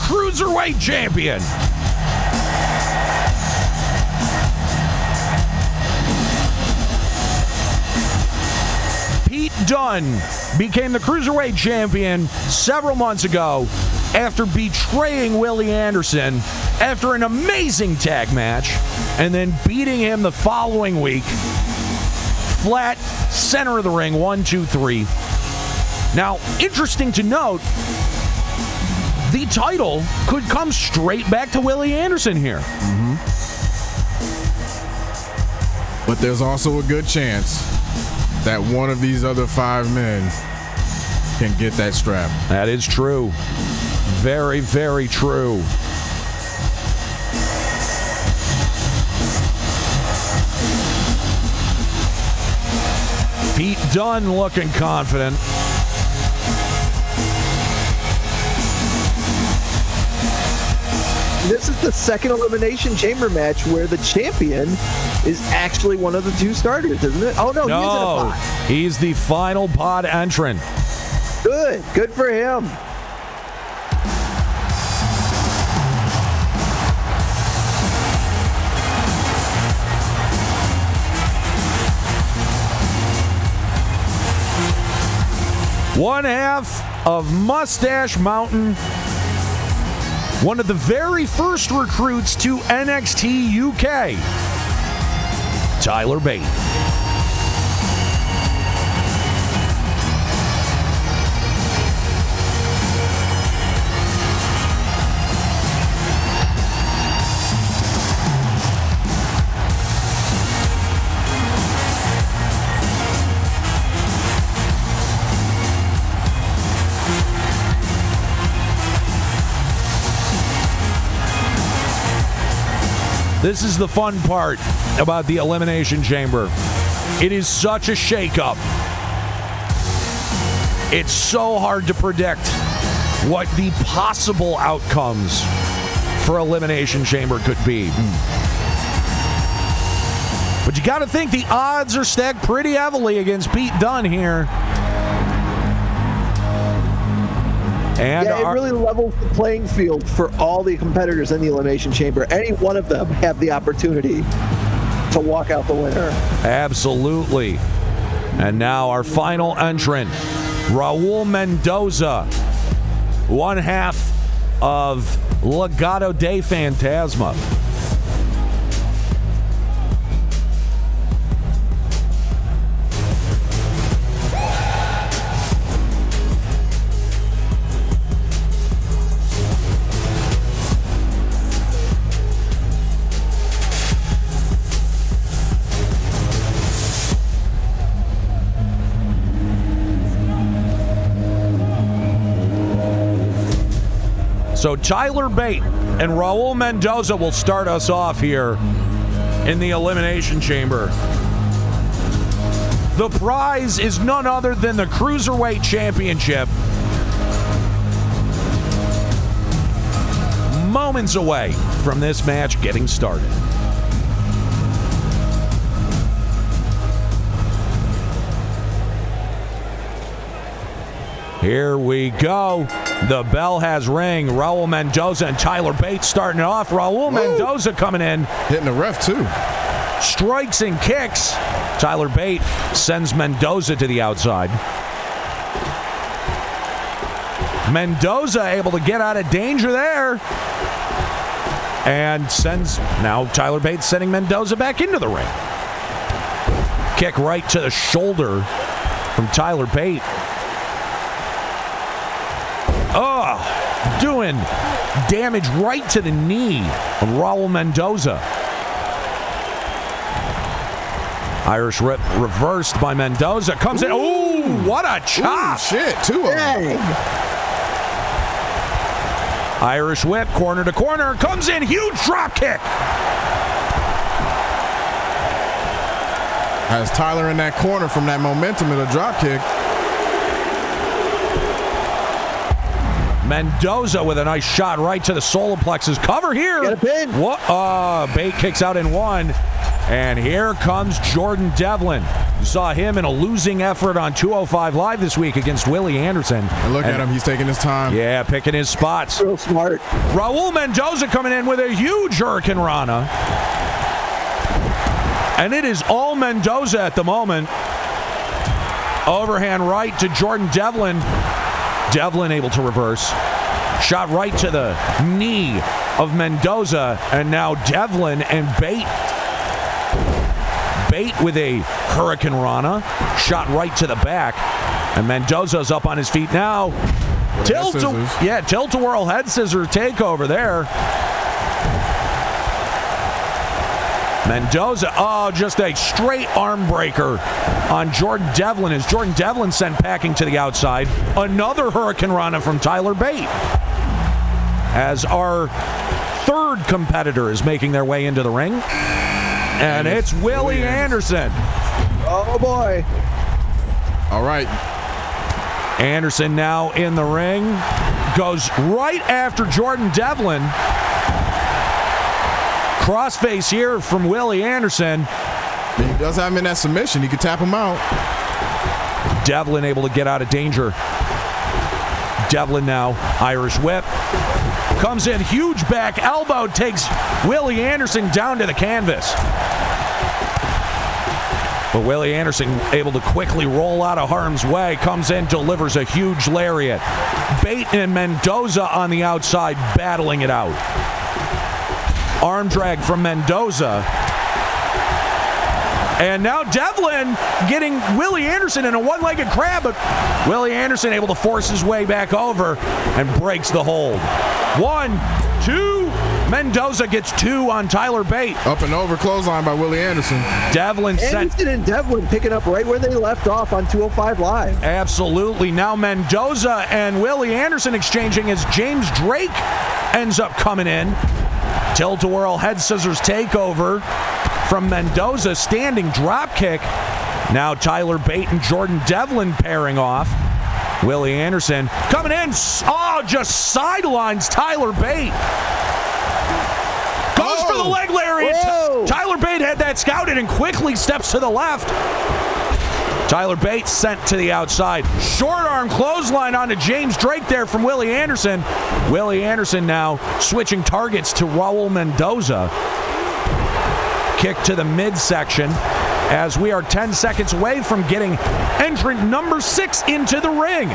Cruiserweight champion. Pete Dunne became the Cruiserweight champion several months ago after betraying Willie Anderson after an amazing tag match and then beating him the following week. Flat, center of the ring, 1, 2, 3. Now, interesting to note, the title could come straight back to Willie Anderson here. Mm-hmm. But there's also a good chance that one of these other 5 men can get that strap. That is true. Very, very true. Pete Dunne looking confident. This is the second Elimination Chamber match where the champion is actually one of the 2 starters, isn't it? Oh, no, he's in a pod. He's the final pod entrant. Good. Good for him. One half of Mustache Mountain. One of the very first recruits to NXT UK, Tyler Bate. This is the fun part about the Elimination Chamber. It is such a shakeup. It's so hard to predict what the possible outcomes for Elimination Chamber could be. But you got to think the odds are stacked pretty heavily against Pete Dunne here. And it really levels the playing field for all the competitors in the Elimination Chamber. Any one of them have the opportunity to walk out the winner. Absolutely. And now our final entrant, Raul Mendoza, one half of Legado de Fantasma. So Tyler Bate and Raul Mendoza will start us off here in the Elimination Chamber. The prize is none other than the Cruiserweight Championship. Moments away from this match getting started. Here we go. The bell has rang. Raul Mendoza and Tyler Bate starting it off. Raul Mendoza coming in. Hitting the ref, too. Strikes and kicks. Tyler Bate sends Mendoza to the outside. Mendoza able to get out of danger there. And now Tyler Bate sending Mendoza back into the ring. Kick right to the shoulder from Tyler Bate. Doing damage right to the knee of Raul Mendoza. Irish Whip reversed by Mendoza. Comes in. Ooh, what a chop. Ooh, shit, two of them. Irish Whip, corner to corner. Comes in, huge drop kick. Has Tyler in that corner from that momentum of the drop kick. Mendoza with a nice shot right to the solar plexus. Cover here. Get a pin. Bate kicks out in one. And here comes Jordan Devlin. You saw him in a losing effort on 205 Live this week against Willie Anderson. And look at him. He's taking his time. Yeah, picking his spots. Real smart. Raul Mendoza coming in with a huge Hurricane Rana. And it is all Mendoza at the moment. Overhand right to Jordan Devlin. Devlin able to reverse. Shot right to the knee of Mendoza. And now Devlin and Bate. Bate with a Hurricane Rana. Shot right to the back. And Mendoza's up on his feet now. Tilt-a-whirl head scissor takeover there. Mendoza, just a straight arm breaker on Jordan Devlin as Jordan Devlin sent packing to the outside. Another Hurricane Rana from Tyler Bate. As our third competitor is making their way into the ring. And it's Willie Anderson. Oh, boy. All right. Anderson now in the ring. Goes right after Jordan Devlin. Crossface here from Willie Anderson. He does have him in that submission. He could tap him out. Devlin able to get out of danger. Devlin now, Irish Whip. Comes in, huge back elbow, takes Willie Anderson down to the canvas. But Willie Anderson able to quickly roll out of harm's way. Comes in, delivers a huge lariat. Bate and Mendoza on the outside battling it out. Arm drag from Mendoza. And now Devlin getting Willie Anderson in a one-legged crab, but Willie Anderson able to force his way back over and breaks the hold. 1, 2, Mendoza gets 2 on Tyler Bate. Up and over clothesline by Willie Anderson. Anderson and Devlin picking up right where they left off on 205 Live. Absolutely. Now Mendoza and Willie Anderson exchanging as James Drake ends up coming in. Tilt-a-whirl head scissors takeover from Mendoza, standing drop kick. Now Tyler Bate and Jordan Devlin pairing off. Willie Anderson coming in. Just sidelines Tyler Bate. Goes for the leg lariat. Tyler Bate had that scouted and quickly steps to the left. Tyler Bate sent to the outside. Short arm clothesline onto James Drake there from Willie Anderson. Willie Anderson now switching targets to Raul Mendoza. Kick to the midsection as we are 10 seconds away from getting entrant number 6 into the ring.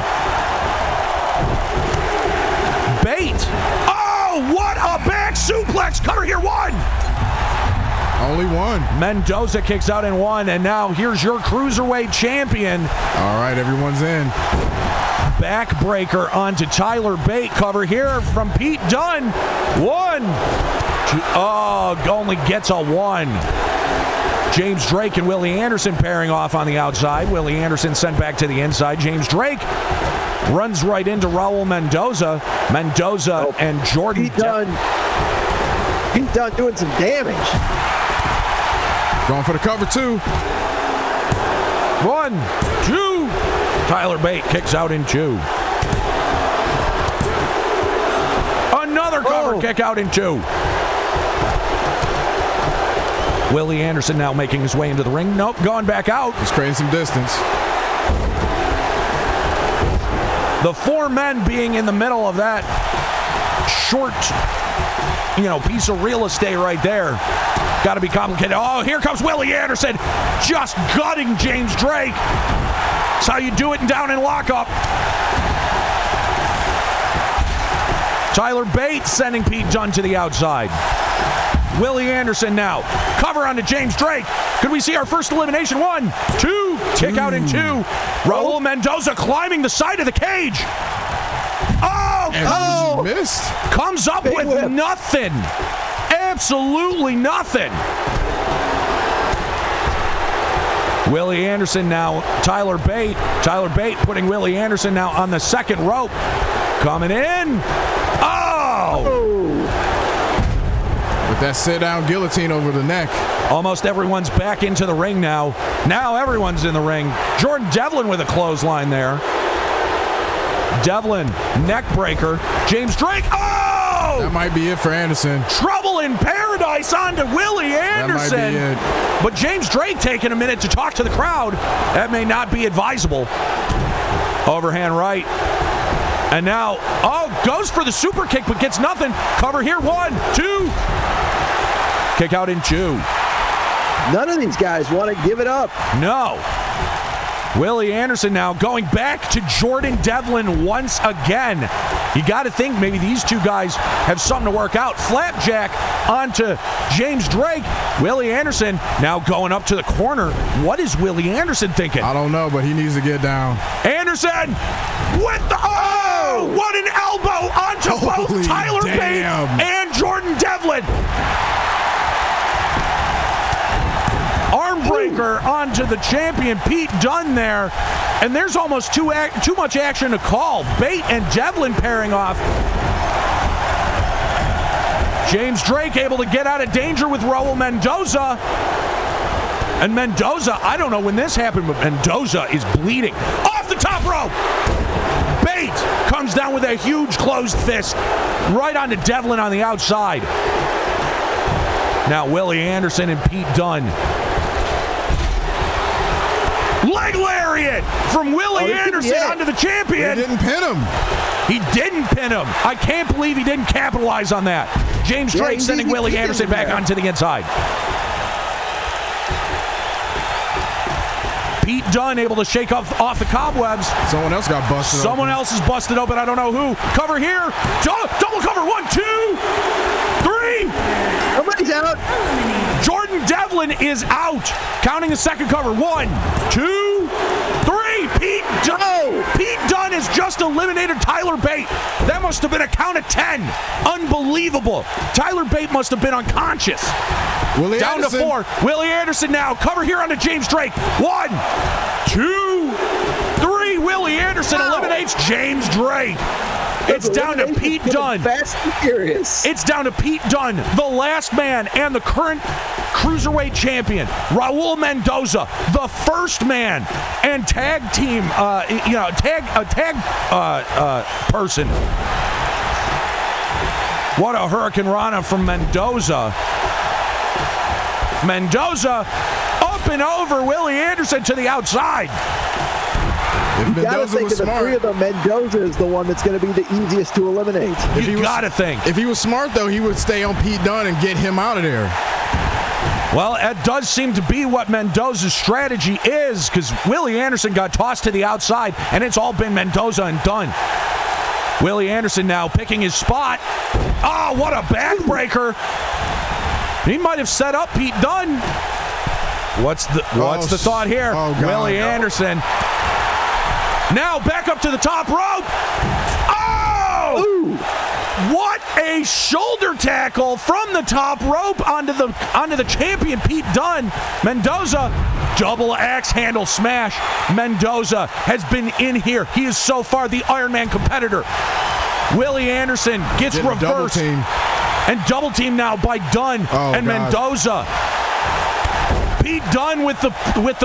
Bate. Oh, what a back suplex. Cover here, 1. Only 1. Mendoza kicks out in 1, and now here's your Cruiserweight champion. All right, everyone's in. Backbreaker onto Tyler Bate. Cover here from Pete Dunne. 1. 2. Oh, only gets a 1. James Drake and Willie Anderson pairing off on the outside. Willie Anderson sent back to the inside. James Drake runs right into Raul Mendoza. Mendoza and Jordan. Pete Dunne doing some damage. Going for the cover 2. 1, 2. Tyler Bate kicks out in 2. Another cover kick out in 2. Willie Anderson now making his way into the ring. Nope, going back out. He's creating some distance. The 4 men being in the middle of that short, piece of real estate right there. Got to be complicated. Oh, here comes Willie Anderson, just gutting James Drake. That's how you do it down in lockup. Tyler Bate sending Pete Dunne to the outside. Willie Anderson now. Cover onto James Drake. Could we see our first elimination? 1, 2. Kick out in 2. Raul Mendoza climbing the side of the cage. Oh! Missed. Comes up with whip. Nothing. Absolutely nothing. Willie Anderson now. Tyler Bate. Tyler Bate putting Willie Anderson now on the second rope. Coming in. With that sit-down guillotine over the neck. Almost everyone's back into the ring now. Now everyone's in the ring. Jordan Devlin with a clothesline there. Devlin, neck breaker. James Drake. Oh! That might be it for Anderson. Trouble in paradise onto Willie Anderson. That might be it. But James Drake taking a minute to talk to the crowd. That may not be advisable. Overhand right. And now, goes for the super kick, but gets nothing. Cover here, 1, 2. Kick out in 2. None of these guys want to give it up. No. Willie Anderson now going back to Jordan Devlin once again. You got to think maybe these two guys have something to work out. Flapjack onto James Drake. Willie Anderson now going up to the corner. What is Willie Anderson thinking? I don't know, but he needs to get down. Anderson with the... Oh! What an elbow onto both Tyler Bate and Jordan Devlin. Armbreaker onto the champion Pete Dunne there, and there's almost too much action to call. Bate and Devlin pairing off. James Drake able to get out of danger with Raul Mendoza. And Mendoza, I don't know when this happened, but Mendoza is bleeding. Off the top rope! Bate comes down with a huge closed fist right onto Devlin on the outside. Now Willie Anderson and Pete Dunne. Leg lariat from Willie Anderson onto the champion. He didn't pin him. He didn't pin him. I can't believe he didn't capitalize on that. James Drake sending Willie Anderson back onto the inside. Pete Dunne able to shake off the cobwebs. Someone else got busted open. Someone else is busted open. I don't know who. Cover here. Double cover. 1, 2, 3. Somebody's out. Jordan Devlin is out. Counting the second cover. 1, 2, 3. Pete Dunne. Pete Dunne has just eliminated Tyler Bate. That must have been a count of 10. Unbelievable. Tyler Bate must have been unconscious. Willie Down Anderson. to 4. Willie Anderson now. Cover here onto James Drake. 1, 2, 3. Willie Anderson eliminates James Drake. It's down to Pete Dunne. Fast and furious. It's down to Pete Dunne, the last man and the current Cruiserweight champion. Raul Mendoza, the first man and tag team, tag person. What a Hurricane Rana from Mendoza. Mendoza up flipping over Willie Anderson to the outside. If You gotta Mendoza think was of the three smart, of them, Mendoza is the one that's going to be the easiest to eliminate. You gotta think. If he was smart, though, he would stay on Pete Dunne and get him out of there. Well, that does seem to be what Mendoza's strategy is, because Willie Anderson got tossed to the outside, and it's all been Mendoza and Dunne. Willie Anderson now picking his spot. Oh, what a backbreaker. He might have set up Pete Dunne. What's the thought here? Oh, God. Willie Anderson. Now back up to the top rope. Oh! Ooh. What a shoulder tackle from the top rope onto the champion Pete Dunne. Mendoza, double axe handle smash. Mendoza has been in here. He is so far the Iron Man competitor. Willie Anderson gets reversed and double team now by Dunne and God. Mendoza. Pete Dunne with the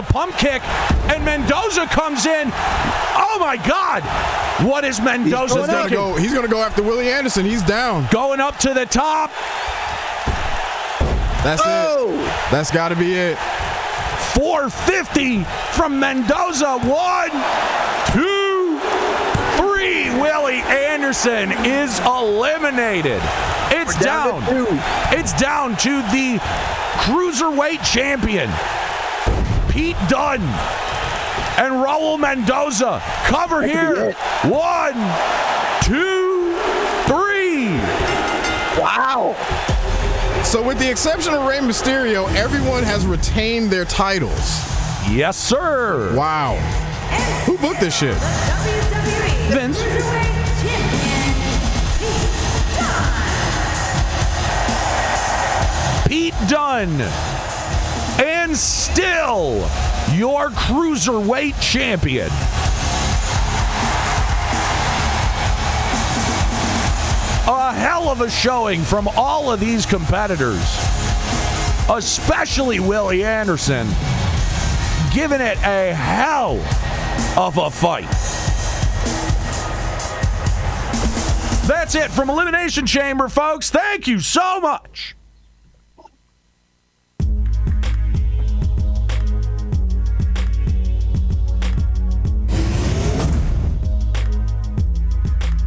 pump kick, and Mendoza comes in. Oh my God! What is Mendoza thinking? He's going to go after Willie Anderson. He's down. Going up to the top. That's it. That's got to be it. 450 from Mendoza. 1, 2, 3. Willie Anderson is eliminated. It's down. It's down to the Cruiserweight champion, Pete Dunne, and Raul Mendoza. Cover here. 1, 2, 3. Wow. So with the exception of Rey Mysterio, everyone has retained their titles. Yes, sir. Wow. Who booked this shit? Vince. Pete Dunne, and still your Cruiserweight champion. A hell of a showing from all of these competitors, especially Willie Anderson, giving it a hell of a fight. That's it from Elimination Chamber, folks. Thank you so much.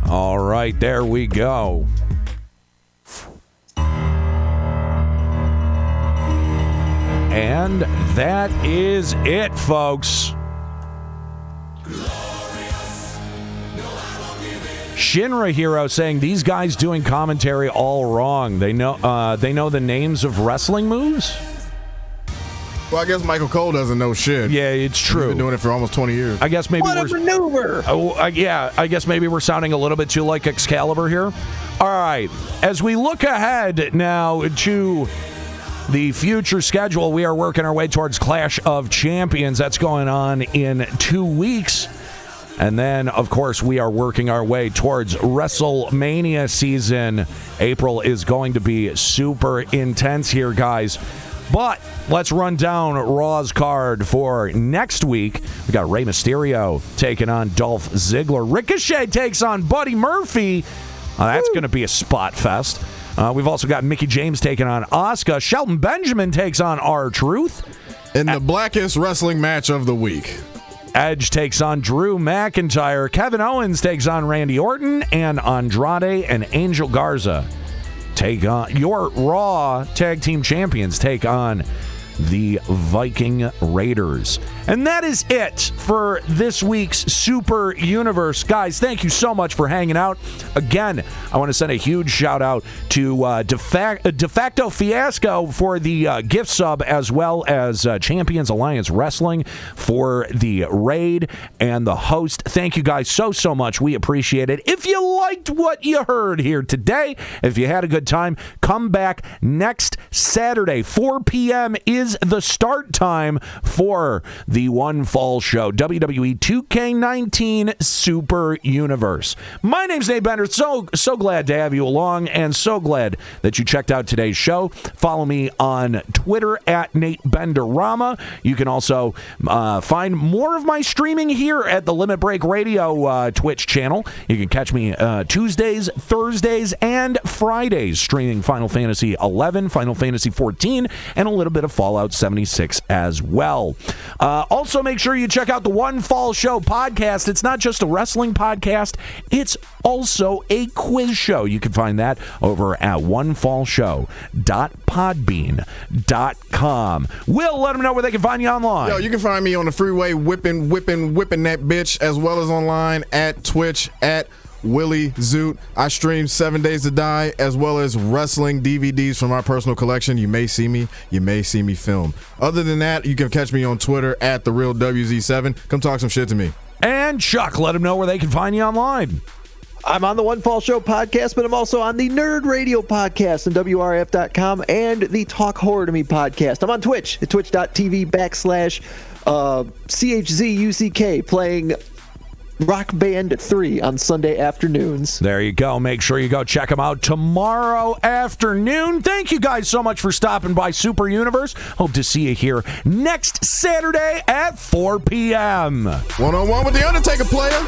All right, there we go. And that is it, folks. Shinra Hero saying these guys doing commentary all wrong. They know the names of wrestling moves. Well, I guess Michael Cole doesn't know shit. Yeah, it's true. He's been doing it for almost 20 years. I guess maybe What a maneuver! I guess maybe we're sounding a little bit too like Excalibur here. All right, as we look ahead now to the future schedule, we are working our way towards Clash of Champions. That's going on in 2 weeks. And then, of course, we are working our way towards WrestleMania season. April is going to be super intense here, guys. But let's run down Raw's card for next week. We got Rey Mysterio taking on Dolph Ziggler. Ricochet takes on Buddy Murphy. That's going to be a spot fest. We've also got Mickie James taking on Asuka. Shelton Benjamin takes on R-Truth. In the blackest wrestling match of the week. Edge takes on Drew McIntyre. Kevin Owens takes on Randy Orton. And Andrade and Angel Garza take on your Raw Tag Team Champions, take on the Viking Raiders. And that is it for this week's Super Universe. Guys, thank you so much for hanging out. Again, I want to send a huge shout out to De Facto Fiasco for the gift sub, as well as Champions Alliance Wrestling for the raid and the host. Thank you guys so much. We appreciate it. If you liked what you heard here today, if you had a good time, come back next Saturday. 4 p.m. is the start time for the One Fall Show, WWE 2k19 Super Universe. My name's Nate Bender. So glad to have you along, and so glad that you checked out today's show. Follow me on Twitter at Nate Benderama. You can also find more of my streaming here at the Limit Break Radio Twitch channel. You can catch me Tuesdays, Thursdays, and Fridays streaming Final Fantasy 11, Final Fantasy 14, and a little bit of Fall Fallout 76 as well. Also, make sure you check out the One Fall Show podcast. It's not just a wrestling podcast, it's also a quiz show. You can find that over at onefallshow.podbean.com. Will, let them know where they can find you online. Yo, you can find me on the freeway whipping that bitch, as well as online at Twitch at Willie Zoot. I stream 7 Days to Die, as well as wrestling DVDs from my personal collection. You may see me film. Other than that, you can catch me on Twitter at TheRealWZ7. Come talk some shit to me. And Chuck, let them know where they can find you online. I'm on the One Fall Show podcast, but I'm also on the Nerd Radio podcast on WRF.com and the Talk Horror to Me podcast. I'm on Twitch at twitch.tv/CHZUCK playing Rock Band 3 on Sunday afternoons. There you go. Make sure you go check them out tomorrow afternoon. Thank you guys so much for stopping by Super Universe. Hope to see you here next Saturday at 4 p.m. One-on-one with The Undertaker, player.